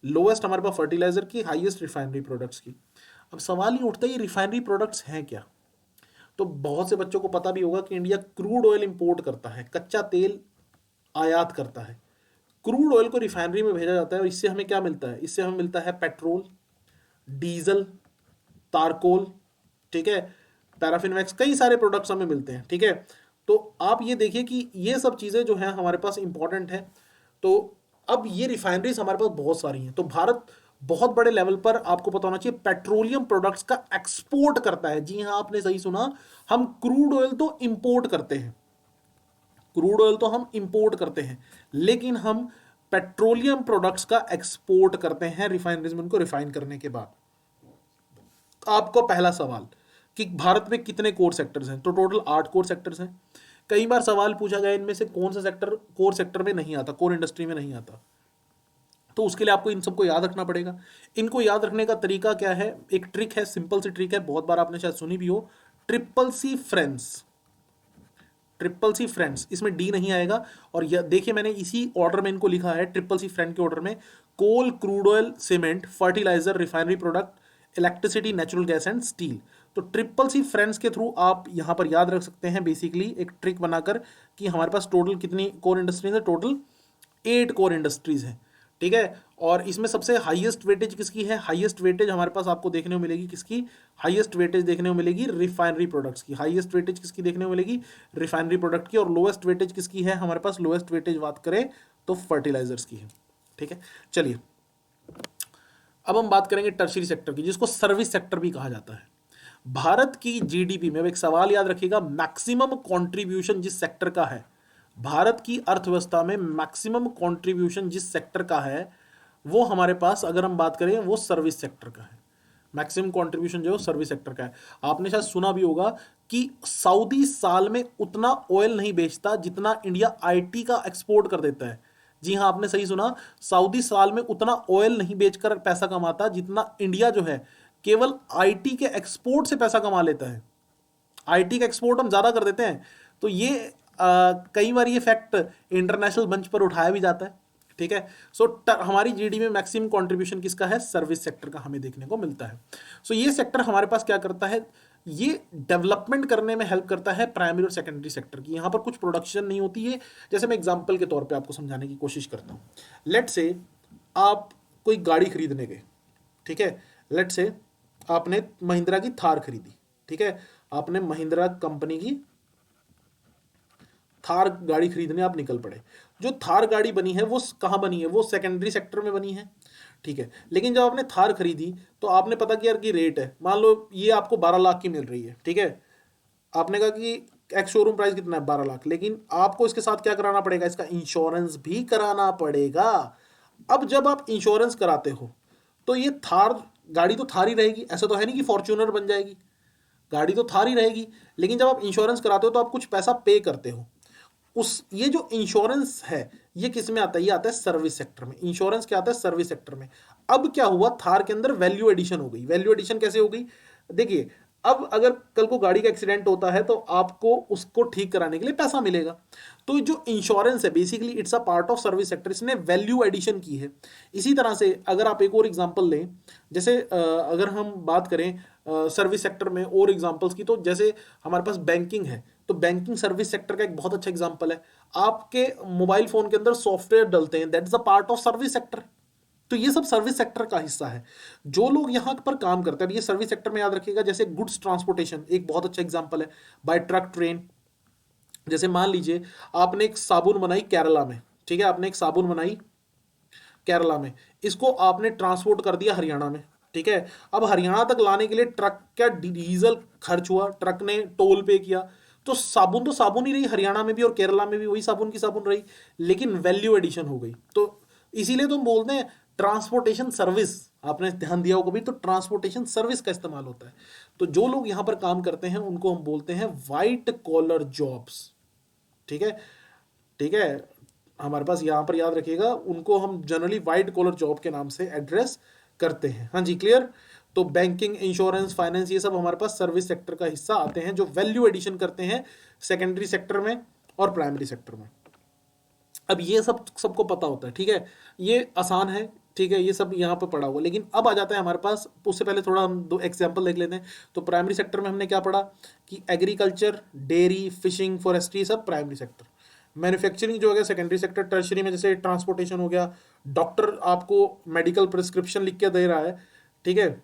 लोएस्ट हमारे पास फर्टिलाइजर की, हाईएस्ट रिफाइनरी प्रोडक्ट्स की। अब सवाल ये उठता है, ये रिफाइनरी प्रोडक्ट्स हैं क्या? तो बहुत से बच्चों को पता भी होगा कि इंडिया क्रूड ऑयल इंपोर्ट करता है, कच्चा तेल आयात करता है। क्रूड ऑयल को रिफाइनरी में भेजा जाता है और इससे हमें क्या मिलता है? इससे हमें मिलता है पेट्रोल, डीजल, तारकोल, ठीक है, पैराफिन वैक्स, कई सारे प्रोडक्ट्स हमें मिलते हैं। ठीक है। तो आप ये देखिए कि ये सब चीजें जो हैं हमारे पास इंपॉर्टेंट है। तो अब ये रिफाइनरीज हमारे पास बहुत सारी हैं। तो भारत बहुत बड़े लेवल पर, आपको पता होना चाहिए, पेट्रोलियम प्रोडक्ट्स का एक्सपोर्ट करता है। जी हाँ, आपने सही सुना। हम क्रूड ऑयल तो इंपोर्ट करते हैं, क्रूड ऑयल तो हम इंपोर्ट करते हैं, लेकिन हम पेट्रोलियम प्रोडक्ट्स का एक्सपोर्ट करते हैं रिफाइनरीज में उनको रिफाइन करने के बाद। आपको पहला सवाल कि भारत में कितने कोर सेक्टर्स हैं? तो टोटल 8 कोर सेक्टर्स हैं। कई बार सवाल पूछा गया इनमें से कौन सा सेक्टर कोर सेक्टर में नहीं आता, कोर इंडस्ट्री में नहीं आता। तो उसके लिए आपको इन सबको याद रखना पड़ेगा। इनको याद रखने का तरीका क्या है? एक ट्रिक है, सिंपल सी ट्रिक है, बहुत बार आपने शायद सुनी भी हो। CCC, फ्रेंड्स, इसमें डी नहीं आएगा। और देखिए मैंने इसी ऑर्डर में इनको लिखा है, CCC फ्रेंड के ऑर्डर में: coal, crude oil, cement, fertiliser, refinery product, electricity, natural gas and steel. तो CCC फ्रेंड्स के थ्रू आप यहां पर याद रख सकते हैं बेसिकली एक ट्रिक बनाकर कि हमारे पास टोटल कितनी कोर इंडस्ट्रीज है? टोटल 8 कोर इंडस्ट्रीज हैं। ठीक है। और इसमें सबसे हाईएस्ट वेटेज किसकी है? हाईएस्ट वेटेज हमारे पास आपको देखने को मिलेगी किसकी? हाईएस्ट वेटेज देखने को मिलेगी रिफाइनरी प्रोडक्ट्स की। हाईएस्ट वेटेज किसकी देखने को मिलेगी? रिफाइनरी प्रोडक्ट की। और लोएस्ट वेटेज किसकी है हमारे पास? लोएस्ट वेटेज बात करें तो फर्टिलाइजर्स की है। ठीक है। चलिए, अब हम बात करेंगे टर्शियरी सेक्टर की, जिसको सर्विस सेक्टर भी कहा जाता है। भारत की जीडीपी में, अब एक सवाल याद रखिएगा, मैक्सिमम कंट्रीब्यूशन जिस सेक्टर का है, भारत की अर्थव्यवस्था में मैक्सिमम कंट्रीब्यूशन जिस सेक्टर का है, वो हमारे पास अगर हम बात करें वो सर्विस सेक्टर का है। मैक्सिमम कंट्रीब्यूशन जो सर्विस सेक्टर का है। आपने शायद सुना भी होगा कि सऊदी साल में उतना ऑयल नहीं बेचता जितना इंडिया आईटी का एक्सपोर्ट कर देता है। जी हाँ, आपने सही सुना। सऊदी साल में उतना ऑयल नहीं बेचकर पैसा कमाता जितना इंडिया जो है केवल आईटी के एक्सपोर्ट से पैसा कमा लेता है। आईटी का एक्सपोर्ट हम ज्यादा कर देते हैं। तो ये कई बार ये फैक्ट इंटरनेशनल मंच पर उठाया भी जाता है। ठीक है। सो हमारी जीडी में मैक्सिमम कंट्रीब्यूशन किसका है? सर्विस सेक्टर का हमें देखने को मिलता है। सो ये सेक्टर हमारे पास क्या करता है? ये डेवलपमेंट करने में हेल्प करता है प्राइमरी और सेकेंडरी सेक्टर की। यहाँ पर कुछ प्रोडक्शन नहीं होती है। जैसे मैं एग्जांपल के तौर पे आपको समझाने की कोशिश करता हूँ। लेट से आप कोई गाड़ी खरीदने गए, ठीक है। लेट से आपने महिंद्रा की थार खरीदी, ठीक है। आपने महिंद्रा कंपनी की थार गाड़ी खरीदने आप निकल पड़े। जो थार गाड़ी बनी है वो कहाँ बनी है? वो सेकेंडरी सेक्टर में बनी है, ठीक है। लेकिन जब आपने थार खरीदी तो आपने पता किया कि रेट है, मान लो ये आपको 12 लाख की मिल रही है, ठीक है। आपने कहा कि एक्स शोरूम प्राइस कितना है? 12 लाख। लेकिन आपको इसके साथ क्या कराना पड़ेगा? इसका इंश्योरेंस भी कराना पड़ेगा। अब जब आप इंश्योरेंस कराते हो तो ये थार गाड़ी तो थार ही रहेगी, ऐसा तो है नहीं कि फॉर्च्यूनर बन जाएगी। गाड़ी तो थार ही रहेगी, लेकिन जब आप इंश्योरेंस कराते हो तो आप कुछ पैसा पे करते हो। उस ये जो इंश्योरेंस है ये किस में आता है? ये आता है सर्विस सेक्टर में। इंश्योरेंस क्या आता है? सर्विस सेक्टर में। अब क्या हुआ? थार के अंदर वैल्यू एडिशन हो गई। वैल्यू एडिशन कैसे हो गई? देखिए, अब अगर कल को गाड़ी का एक्सीडेंट होता है तो आपको उसको ठीक कराने के लिए पैसा मिलेगा। तो जो इंश्योरेंस है basically it's a part of service sector, इसने वैल्यू एडिशन की है। इसी तरह से अगर आप एक और एग्जांपल लें, जैसे अगर हम बात करें सर्विस सेक्टर में और एग्जांपल्स की, तो जैसे हमारे पास बैंकिंग है, तो बैंकिंग सर्विस सेक्टर का एक बहुत अच्छा एग्जांपल है। आपके मोबाइल फोन के अंदर सॉफ्टवेयर डलते हैं, that is a part of service sector. तो ये सब सर्विस सेक्टर का हिस्सा है। जो लोग यहाँ पर काम करते हैं, ये सर्विस सेक्टर में याद रखिएगा। जैसे गुड्स ट्रांसपोर्टेशन एक बहुत अच्छा एग्जांपल है, बाय ट्रक, ट्रेन। जैसे मान लीजिए आपने एक साबुन बनाई केरला में, ठीक है। आपने एक साबुन बनाई केरला में, इसको आपने ट्रांसपोर्ट कर दिया हरियाणा में, ठीक है। अब हरियाणा तक लाने के लिए ट्रक का डीजल खर्च हुआ, ट्रक ने टोल पे किया। तो साबुन ही रही हरियाणा में भी और केरला में भी, वही साबुन की साबुन रही, लेकिन वैल्यू एडिशन हो गई। तो इसीलिए तो हम बोलते हैं ट्रांसपोर्टेशन सर्विस। आपने ध्यान दिया होगा भी, तो ट्रांसपोर्टेशन सर्विस का इस्तेमाल होता है। तो जो लोग यहां पर काम करते हैं उनको हम बोलते हैं वाइट कॉलर जॉब्स, ठीक है। ठीक है, हमारे पास यहां पर याद रखिएगा, उनको हम जनरली वाइट कॉलर जॉब के नाम से एड्रेस करते हैं। हाँ जी, क्लियर। तो बैंकिंग, इंश्योरेंस, फाइनेंस, ये सब हमारे पास सर्विस सेक्टर का हिस्सा आते हैं, जो वैल्यू एडिशन करते हैं सेकेंडरी सेक्टर में और प्राइमरी सेक्टर में। अब ये सब सबको पता होता है, ठीक है। ये आसान है, ठीक है, ये सब यहाँ पर पढ़ा हुआ। लेकिन अब आ जाता है हमारे पास, उससे पहले थोड़ा हम दो एग्जांपल देख लेते हैं। तो प्राइमरी सेक्टर में हमने क्या पढ़ा कि एग्रीकल्चर, डेयरी, फिशिंग, फॉरेस्ट्री, सब प्राइमरी सेक्टर। मैन्युफैक्चरिंग जो हो गया सेकेंडरी सेक्टर। टर्शरी में जैसे ट्रांसपोर्टेशन हो गया, डॉक्टर आपको मेडिकल प्रिस्क्रिप्शन लिख के दे रहा है, ठीक है।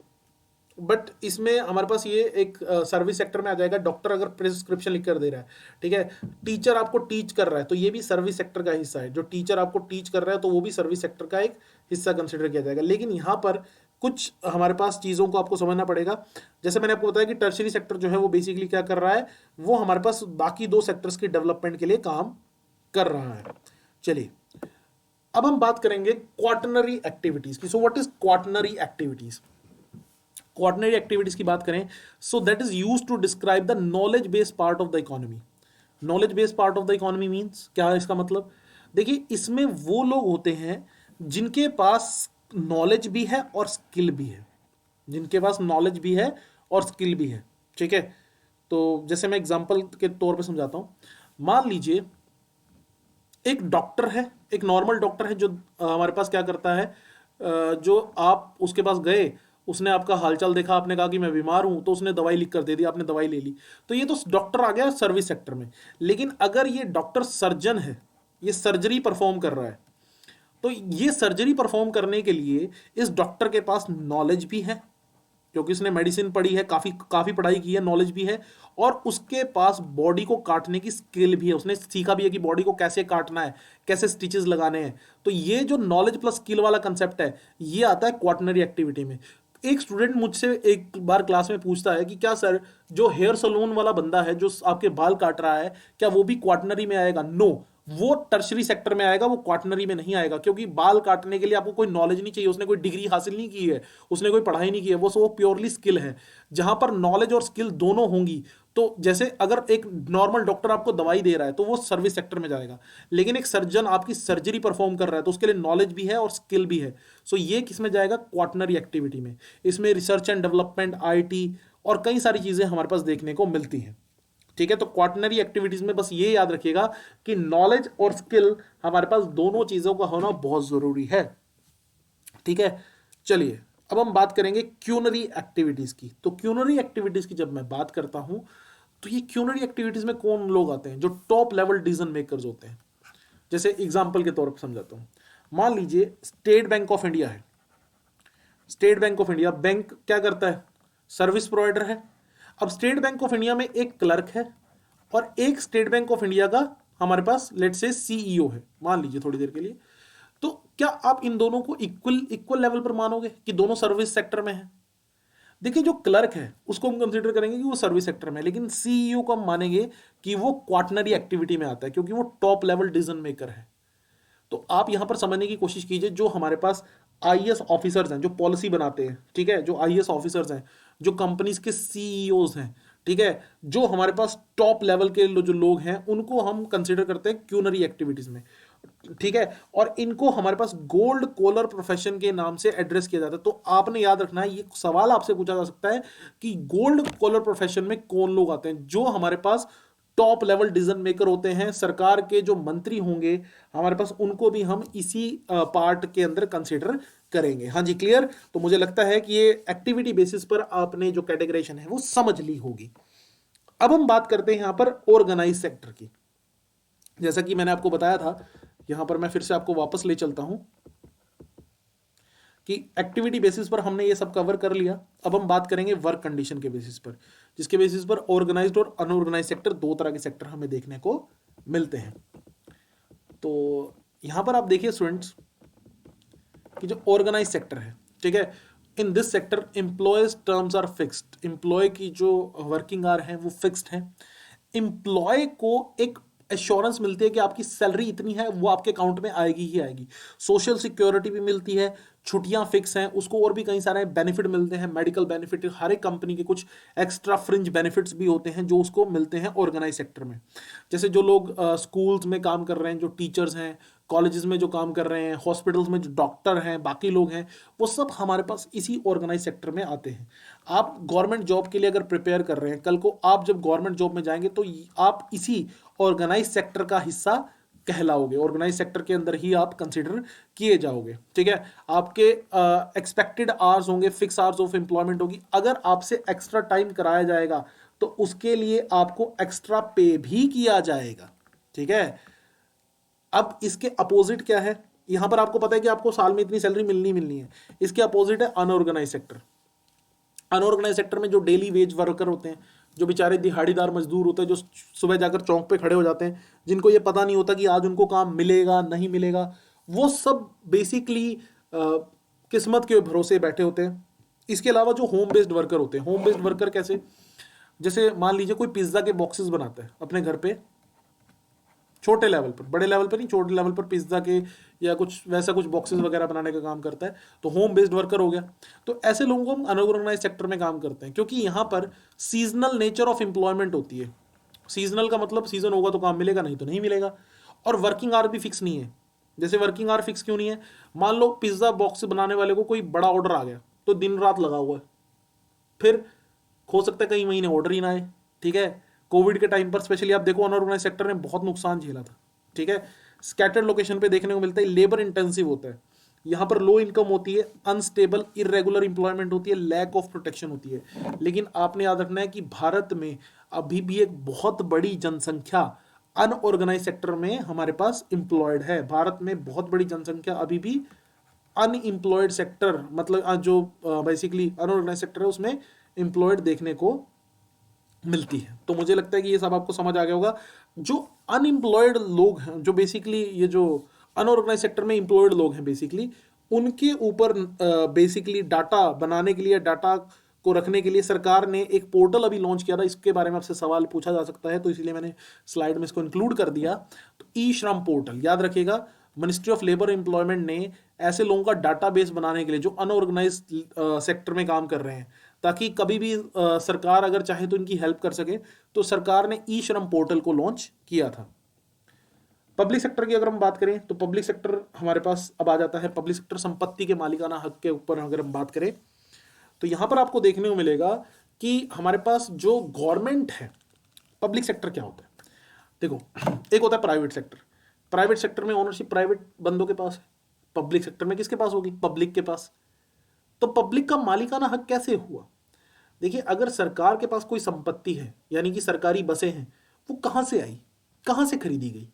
बट इसमें हमारे पास ये एक सर्विस सेक्टर में आ जाएगा, डॉक्टर अगर प्रिस्क्रिप्शन लिख कर दे रहा है, ठीक है। टीचर आपको टीच कर रहा है तो ये भी सर्विस सेक्टर का हिस्सा है। जो टीचर आपको टीच कर रहा है तो वो भी सर्विस सेक्टर का एक हिस्सा कंसिडर किया जाएगा। लेकिन यहाँ पर कुछ हमारे पास चीज़ों को आपको समझना पड़ेगा। जैसे मैंने आपको बताया कि टर्शरी सेक्टर जो है वो बेसिकली क्या कर रहा है, वो हमारे पास बाकी दो सेक्टर्स की डेवलपमेंट के लिए काम कर रहा है। चलिए, अब हम बात करेंगे क्वाटरनरी एक्टिविटीज की। So what is quaternary activities? Quaternary activities की बात करें, so that is used to describe the knowledge based part of the economy. Knowledge based part of the economy means क्या है? इसका मतलब देखिए, इसमें वो लोग होते हैं जिनके पास नॉलेज भी है और स्किल भी है। जिनके पास नॉलेज भी है और स्किल भी है, ठीक है। तो जैसे मैं एग्जांपल के तौर पे समझाता हूं। मान लीजिए एक डॉक्टर है, एक नॉर्मल डॉक्टर है, जो हमारे पास क्या करता है, जो आप उसके पास गए, उसने आपका हालचाल देखा, आपने कहा कि मैं बीमार हूं, तो उसने दवाई लिख कर दे दी, आपने दवाई ले ली। तो ये तो डॉक्टर आ गया सर्विस सेक्टर में। लेकिन अगर ये डॉक्टर सर्जन है, ये सर्जरी परफॉर्म कर रहा है, तो ये सर्जरी परफॉर्म करने के लिए इस डॉक्टर के पास नॉलेज भी है, क्योंकि उसने मेडिसिन पढ़ी है, काफी काफी पढ़ाई की है, नॉलेज भी है, और उसके पास बॉडी को काटने की स्किल भी है। उसने सीखा भी है कि बॉडी को कैसे काटना है, कैसे स्टिचेस लगाने हैं। तो ये जो नॉलेज प्लस स्किल वाला कंसेप्ट है, ये आता है क्वाटरनरी एक्टिविटी में। एक स्टूडेंट मुझसे एक बार क्लास में पूछता है कि क्या सर, जो हेयर सलून वाला बंदा है जो आपके बाल काट रहा है, क्या वो भी क्वाटरनरी में आएगा? नो, वो टर्शरी सेक्टर में आएगा, वो क्वाटरनरी में नहीं आएगा। क्योंकि बाल काटने के लिए आपको कोई नॉलेज नहीं चाहिए, उसने कोई डिग्री हासिल नहीं की है, उसने कोई पढ़ाई नहीं की है, वो प्योरली स्किल है। जहां पर नॉलेज और स्किल दोनों होंगी, तो जैसे अगर एक नॉर्मल डॉक्टर आपको दवाई दे रहा है तो वो सर्विस सेक्टर में जाएगा। लेकिन एक सर्जन आपकी सर्जरी परफॉर्म कर रहा है तो उसके लिए नॉलेज भी है और स्किल भी है। सो ये किस में जाएगा? क्वाटरनरी एक्टिविटी में। इसमें रिसर्च एंड डेवलपमेंट, आईटी और कई सारी चीजें हमारे पास देखने को मिलती हैं। ठीक है। तो क्वाटनरी एक्टिविटीज में बस ये याद रखिएगा कि नॉलेज और स्किल हमारे पास दोनों चीजों का होना बहुत जरूरी है, ठीक है। चलिए अब हम बात करेंगे क्यूनरी एक्टिविटीज की। तो क्यूनरी एक्टिविटीज की जब मैं बात करता हूं तो ये क्यूनरी एक्टिविटीज में कौन लोग आते हैं, जो टॉप लेवल डिसीजन मेकर्स होते हैं। जैसे एग्जांपल के तौर पर समझाता हूं, मान लीजिए स्टेट बैंक ऑफ इंडिया है। State bank of India bank क्या करता है, सर्विस प्रोवाइडर है। अब स्टेट बैंक ऑफ इंडिया में एक क्लर्क है और एक स्टेट बैंक ऑफ इंडिया का हमारे पास लेट से सीईओ है, मान लीजिए थोड़ी देर के लिए। तो क्या आप इन दोनों को इक्वल इक्वल लेवल पर मानोगे कि दोनों सर्विस सेक्टर में है? देखिए जो क्लर्क है उसको हम कंसीडर करेंगे कि वो सर्विस सेक्टर में है, लेकिन सीईओ को हम मानेंगे कि वो क्वाटनरी एक्टिविटी में आता है क्योंकि वो टॉप लेवल डिसीजन मेकर है। तो आप यहां पर समझने की कोशिश कीजिए, जो हमारे पास आईएएस ऑफिसर्स हैं जो पॉलिसी बनाते हैं, ठीक है, जो आईएएस ऑफिसर्स हैं, जो कंपनीज के सीईओज हैं, ठीक है, जो हमारे पास टॉप लेवल के जो लोग हैं उनको हम कंसीडर करते हैं क्यूनरी एक्टिविटीज में, ठीक है। और इनको हमारे पास गोल्ड कॉलर प्रोफेशन के नाम से एड्रेस किया जाता है। तो आपने याद रखना है, ये सवाल आपसे पूछा जा सकता है कि गोल्ड कॉलर प्रोफेशन में कौन लोग आते हैं, जो हमारे पास टॉप लेवल डिसीजन मेकर होते हैं, सरकार के जो मंत्री होंगे हमारे पास, उनको भी हम इसी पार्ट के अंदर कंसीडर करेंगे। हाँ जी, क्लियर। तो मुझे लगता है कि ये एक्टिविटी बेसिस पर आपने जो कैटेगराइजेशन है वो समझ ली होगी। अब हम बात करते हैं यहां पर ऑर्गेनाइज सेक्टर की। जैसा कि मैंने आपको बताया था, यहां पर मैं फिर से आपको वापस ले चलता हूं कि एक्टिविटी बेसिस पर हमने ये सब कवर कर लिया। अब हम बात करेंगे वर्क कंडीशन के बेसिस पर, जिसके बेसिस पर ऑर्गेनाइज्ड और अनऑर्गेनाइज सेक्टर, दो तरह के सेक्टर हमें देखने को मिलते हैं। तो यहां पर आप देखिए स्टूडेंट्स कि जो ऑर्गेनाइज सेक्टर है, ठीक है, in this sector employees terms are fixed. Employee की जो वर्किंग आवर है वो फिक्स्ड है। एम्प्लॉय को एक एश्योरेंस मिलती है कि आपकी सैलरी इतनी है, वो आपके अकाउंट में आएगी ही आएगी। सोशल सिक्योरिटी भी मिलती है, छुट्टियां फिक्स हैं, उसको और भी कई सारे बेनिफिट मिलते हैं, मेडिकल बेनिफिट, हर एक कंपनी के कुछ एक्स्ट्रा फ्रिंज बेनिफिट्स भी होते हैं जो उसको मिलते हैं ऑर्गेनाइज सेक्टर में। जैसे जो लोग स्कूल्स में काम कर रहे हैं, जो टीचर्स हैं, कॉलेजेस में जो काम कर रहे हैं, हॉस्पिटल्स में जो डॉक्टर हैं, बाकी लोग हैं, वो सब हमारे पास इसी ऑर्गेनाइज सेक्टर में आते हैं। आप गवर्नमेंट जॉब के लिए अगर प्रिपेयर कर रहे हैं, कल को आप जब गवर्नमेंट जॉब में जाएंगे तो आप इसी ऑर्गेनाइज सेक्टर का हिस्सा कहलाओगे, ऑर्गेनाइज सेक्टर के अंदर ही आप कंसीडर किए जाओगे, ठीक है। आपके एक्सपेक्टेड आवर्स होंगे, फिक्स आवर्स ऑफ एम्प्लॉयमेंट होगी। अगर आपसे एक्स्ट्रा टाइम कराया जाएगा तो उसके लिए आपको एक्स्ट्रा पे भी किया जाएगा, ठीक है। अब इसके अपोजिट क्या है, यहां पर आपको पता है कि आपको साल में इतनी सैलरी मिलनी है। इसके अपोजिट है अनऑर्गेनाइज सेक्टर। अनऑर्गेनाइज सेक्टर में जो डेली वेज वर्कर होते हैं, जो बेचारे दिहाड़ीदार मजदूर होते हैं, जो सुबह जाकर चौक पे खड़े हो जाते हैं, जिनको ये पता नहीं होता कि आज उनको काम मिलेगा नहीं मिलेगा, वो सब बेसिकली किस्मत के भरोसे बैठे होते हैं। इसके अलावा जो होम बेस्ड वर्कर होते हैं, होम बेस्ड वर्कर कैसे, जैसे मान लीजिए कोई पिज्जा के बॉक्सेस बनाता है अपने घर पे, छोटे लेवल पर, बड़े लेवल पर नहीं, छोटे लेवल पर पिज्जा के या कुछ वैसा कुछ बॉक्सेस वगैरह बनाने का काम करता है, तो होम बेस्ड वर्कर हो गया। तो ऐसे लोगों को हम अनऑर्गेनाइज सेक्टर में काम करते हैं, क्योंकि यहाँ पर सीजनल नेचर ऑफ एम्प्लॉयमेंट होती है। सीजनल का मतलब सीजन होगा तो काम मिलेगा, नहीं तो नहीं मिलेगा। और वर्किंग आवर भी फिक्स नहीं है। जैसे वर्किंग आवर फिक्स क्यों नहीं है, मान लो पिज्जा बॉक्स बनाने वाले को कोई बड़ा ऑर्डर आ गया तो दिन रात लगा हुआ है, फिर हो सकता है कई महीने ऑर्डर ही ना आए, ठीक है। कोविड के टाइम पर स्पेशली आप देखो अनऑर्गेनाइज सेक्टर ने बहुत नुकसान झेला था, ठीक है। स्कैटर्ड लोकेशन पे देखने को मिलता है, लेबर इंटेंसिव होता है, यहाँ पर लो इनकम होती है, अनस्टेबल इरेगुलर इंप्लॉयमेंट होती है, लैक ऑफ प्रोटेक्शन होती है। लेकिन आपने याद रखना है कि भारत में अभी भी एक बहुत बड़ी जनसंख्या अनऑर्गेनाइज सेक्टर में हमारे पास इंप्लॉयड है। भारत में बहुत बड़ी जनसंख्या अभी भी अनएम्प्लॉयड सेक्टर, मतलब जो बेसिकली अनऑर्गेनाइज सेक्टर है उसमें एम्प्लॉयड देखने को मिलती है। तो मुझे लगता है कि ये सब आपको समझ आ गया होगा। जो अनएम्प्लॉयड लोग हैं, जो बेसिकली ये जो अनऑर्गेनाइज सेक्टर में एम्प्लॉयड लोग हैं, बेसिकली उनके ऊपर बेसिकली डाटा बनाने के लिए, डाटा को रखने के लिए सरकार ने एक पोर्टल अभी लॉन्च किया था। इसके बारे में आपसे सवाल पूछा जा सकता है, तो इसलिए मैंने स्लाइड में इसको इंक्लूड कर दिया। तो ई श्रम पोर्टल याद रखिएगा, मिनिस्ट्री ऑफ लेबर एम्प्लॉयमेंट ने ऐसे लोगों का डाटाबेस बनाने के लिए जो अनऑर्गेनाइज सेक्टर में काम कर रहे हैं, ताकि कभी भी सरकार अगर चाहे तो इनकी हेल्प कर सके, तो सरकार ने ई श्रम पोर्टल को लॉन्च किया था। पब्लिक सेक्टर की अगर हम बात करें तो पब्लिक सेक्टर हमारे पास अब आ जाता है। पब्लिक सेक्टर संपत्ति के मालिकाना हक के ऊपर अगर हम बात करें तो यहां पर आपको देखने को मिलेगा कि हमारे पास जो गवर्नमेंट है पब्लिक सेक्टर क्या होता है? देखो, एक होता है प्राइवेट सेक्टर। प्राइवेट सेक्टर में ओनरशिप प्राइवेट बंदों के पास है। पब्लिक सेक्टर में किसके पास होगी? पब्लिक के पास। तो पब्लिक का मालिकाना हक कैसे हुआ? देखिए, अगर सरकार के पास कोई संपत्ति है, यानी कि सरकारी बसें हैं, वो कहां से आई, कहां से खरीदी गई?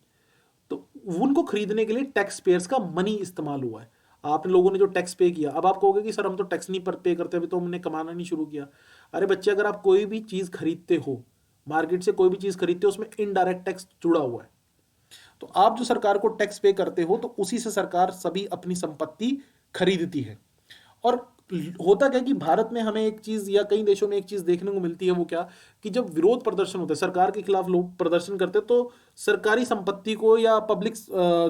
तो उनको खरीदने के लिए टैक्स पेयर्स का मनी इस्तेमाल हुआ है। आप लोगों ने जो टैक्स पे किया, अब आप कहोगे कि सर हम तो टैक्स नहीं पे करते, अभी तो हमने कमाना नहीं शुरू किया। अरे बच्चे, अगर आप कोई भी चीज खरीदते हो, मार्केट से कोई भी चीज खरीदते हो, उसमें इनडायरेक्ट टैक्स जुड़ा हुआ है। तो आप जो सरकार को टैक्स पे करते हो, तो उसी से सरकार सभी अपनी संपत्ति खरीदती है। और होता क्या कि भारत में हमें एक चीज या कई देशों में एक चीज देखने को मिलती है, वो क्या, कि जब विरोध प्रदर्शन होते हैं, सरकार के खिलाफ लोग प्रदर्शन करते हैं, तो सरकारी संपत्ति को या पब्लिक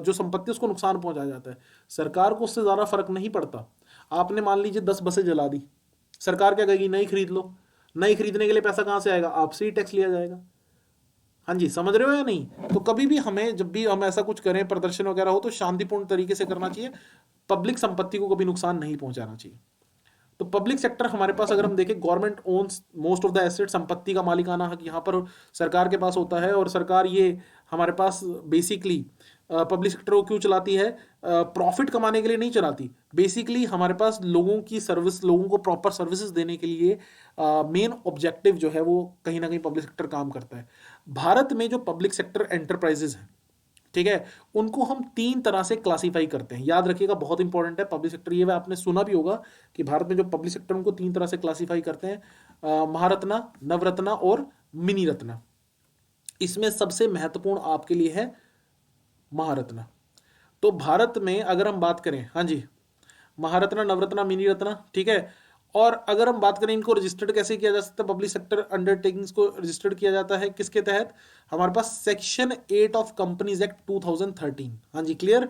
जो संपत्ति उसको नुकसान पहुंचाया जाता है। सरकार को उससे ज्यादा फर्क नहीं पड़ता। आपने मान लीजिए 10 बसें जला दी, सरकार क्या कहेगी? नई खरीद लो। नई खरीदने के लिए पैसा कहां से आएगा? आपसे ही टैक्स लिया जाएगा। हाँ जी, समझ रहे हो या नहीं? तो कभी भी हमें, जब भी हम ऐसा कुछ करें, प्रदर्शन वगैरह हो, तो शांतिपूर्ण तरीके से करना चाहिए। पब्लिक संपत्ति को कभी नुकसान नहीं पहुंचाना चाहिए। तो पब्लिक सेक्टर हमारे पास अगर हम देखें, government owns most of the asset, संपत्ति का मालिकाना हक यहाँ पर सरकार के पास होता है। और सरकार ये हमारे पास बेसिकली पब्लिक सेक्टर को क्यों चलाती है? प्रॉफिट कमाने के लिए नहीं चलाती। बेसिकली हमारे पास लोगों की सर्विस, लोगों को प्रॉपर सर्विसेज देने के लिए मेन ऑब्जेक्टिव जो है वो कहीं ना कहीं पब्लिक सेक्टर काम करता है। भारत में जो पब्लिक सेक्टर एंटरप्राइजेज हैं, ठीक है, उनको हम 3 तरह से क्लासिफाई करते हैं। याद रखिएगा, बहुत इंपॉर्टेंट है पब्लिक सेक्टर। ये आपने सुना भी होगा कि भारत में जो पब्लिक सेक्टर उनको 3 तरह से क्लासिफाई करते हैं, महारत्ना, नवरत्ना और मिनी रत्ना। इसमें सबसे महत्वपूर्ण आपके लिए है महारत्ना। तो भारत में अगर हम बात करें, हाँ जी, महारत्ना, नवरत्ना, मिनी रत्ना, ठीक है। और अगर हम बात करें इनको रजिस्टर्ड कैसे किया जा सकता है, पब्लिक सेक्टर अंडरटेकिंग्स को रजिस्टर्ड किया जाता है किसके तहत? हमारे पास सेक्शन 8 ऑफ कंपनीज एक्ट 2013। हाँ जी, clear.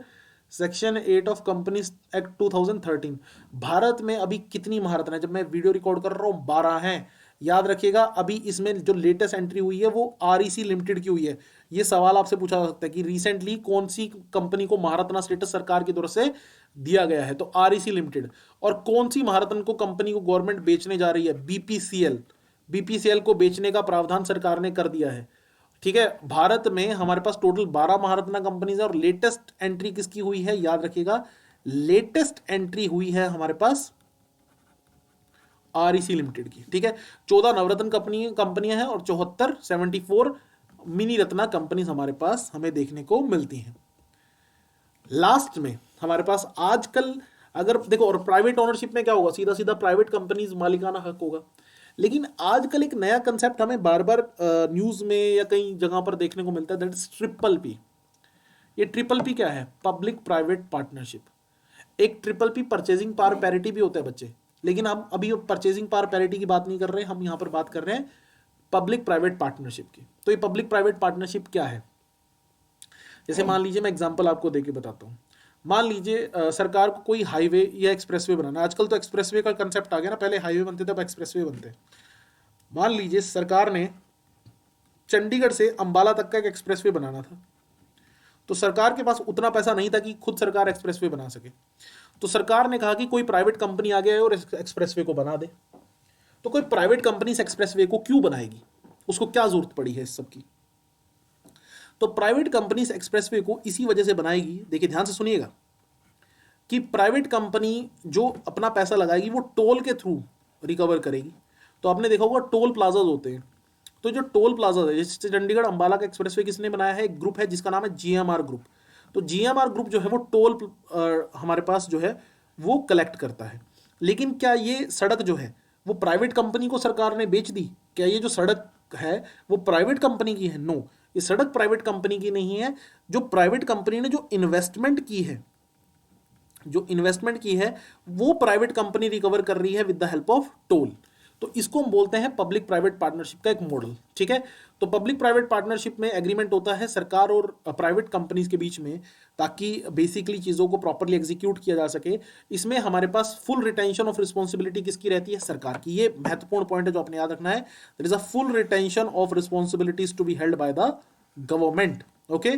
Section 8 of companies act 2013। Bharat में अभी कितनी महारत्ना है? जब मैं वीडियो रिकॉर्ड कर रहा हूँ 12 हैं। याद रखिएगा, अभी इसमें जो लेटेस्ट एंट्री हुई है वो आरईसी लिमिटेड की हुई है। ये सवाल आपसे पूछा जा सकता है कि रिसेंटली कौन सी कंपनी को महारत्ना स्टेटस सरकार की तरफ से दिया गया है? तो आरईसी लिमिटेड। और कौन सी महारत्न को कंपनी को गवर्नमेंट बेचने जा रही है? बीपीसीएल। बीपीसीएल को बेचने का प्रावधान सरकार ने कर दिया है, ठीक है। भारत में हमारे पास टोटल 12 महारत्ना कंपनीज है। और लेटेस्ट एंट्री किसकी हुई है? याद रखिएगा, लेटेस्ट एंट्री हुई है हमारे पास आरईसी लिमिटेड की, ठीक है। 14 नवरत्न कंपनियां हैं और 74 मिनी रत्ना कंपनीज हमारे पास हमें देखने को मिलती हैं। लास्ट में हमारे पास आजकल अगर देखो, और प्राइवेट ओनरशिप में क्या होगा? सीधा सीधा प्राइवेट कंपनीज मालिकाना हक होगा। लेकिन आजकल एक नया कंसेप्ट हमें बार बार न्यूज में या कई जगह पर देखने को मिलता है, दैट इज ट्रिपल पी। ये ट्रिपल पी क्या है? Public private partnership. एक triple P purchasing power parity भी होता है बच्चे, लेकिन हम अभी परचेजिंग पावर पैरिटी की बात नहीं कर रहे हैं, हम यहां पर बात कर रहे हैं पब्लिक प्राइवेट पार्टनरशिप की। तो ये पब्लिक प्राइवेट पार्टनरशिप क्या है? जैसे मान लीजिए, मैं एग्जांपल आपको देके बताता हूँ। मान लीजिए सरकार को कोई हाईवे या एक्सप्रेसवे बनाना है। आजकल तो एक्सप्रेसवे का कंसेप्ट आ गया ना, पहले हाईवे बनते थे, अब एक्सप्रेसवे बनते हैं। मान लीजिए सरकार ने चंडीगढ़ से अंबाला तक का एक एक्सप्रेसवे बनाना था। तो सरकार के पास उतना पैसा नहीं था कि खुद सरकार एक्सप्रेसवे बना सके। तो सरकार ने कहा कि कोई प्राइवेट कंपनी आ गया है और एक्सप्रेसवे को बना दे। तो कोई प्राइवेट कंपनी इस एक्सप्रेसवे को क्यों बनाएगी? उसको क्या जरूरत पड़ी है इस सब की? तो प्राइवेट कंपनी इस एक्सप्रेसवे को इसी वजह से बनाएगी, देखिए ध्यान से सुनिएगा, कि प्राइवेट कंपनी जो अपना पैसा लगाएगी वो टोल के थ्रू रिकवर करेगी। तो आपने देखा होगा टोल प्लाजाज होते हैं। तो जो टोल प्लाजा है, जैसे चंडीगढ़ अंबाला का एक्सप्रेसवे किसने बनाया है? एक ग्रुप है जिसका नाम है जीएमआर ग्रुप। तो जीएमआर ग्रुप जो है वो टोल हमारे पास जो है वो कलेक्ट करता है। लेकिन क्या ये सड़क जो है वो प्राइवेट कंपनी को सरकार ने बेच दी? क्या ये जो सड़क है वो प्राइवेट कंपनी की है? नो, ये सड़क प्राइवेट कंपनी की नहीं है। जो प्राइवेट कंपनी ने जो इन्वेस्टमेंट की है वो प्राइवेट कंपनी रिकवर कर रही है with the help of toll. तो इसको हम बोलते हैं पब्लिक प्राइवेट पार्टनरशिप का एक मॉडल, ठीक है। तो पब्लिक प्राइवेट पार्टनरशिप में एग्रीमेंट होता है सरकार और प्राइवेट कंपनीज के बीच में, ताकि बेसिकली चीजों को प्रॉपर्ली एग्जीक्यूट किया जा सके। इसमें हमारे पास फुल रिटेंशन ऑफ रिस्पॉन्सिबिलिटी किसकी रहती है? सरकार की। ये महत्वपूर्ण पॉइंट है जो आपने याद रखना है। There is a full retention of responsibilities to be held by the government. Okay,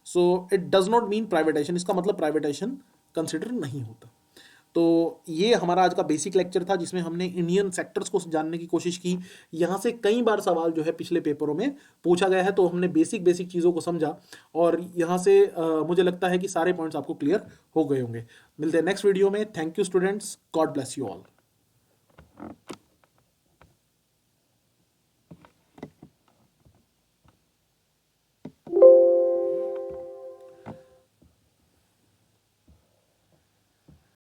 so it does not mean privatization. इसका मतलब प्राइवेटाइजेशन कंसिडर नहीं होता। तो ये हमारा आज का बेसिक लेक्चर था जिसमें हमने इंडियन सेक्टर्स को जानने की कोशिश की। यहाँ से कई बार सवाल जो है पिछले पेपरों में पूछा गया है, तो हमने बेसिक बेसिक चीज़ों को समझा और यहाँ से मुझे लगता है कि सारे पॉइंट्स आपको क्लियर हो गए होंगे। मिलते हैं नेक्स्ट वीडियो में। Thank you students, God bless you all.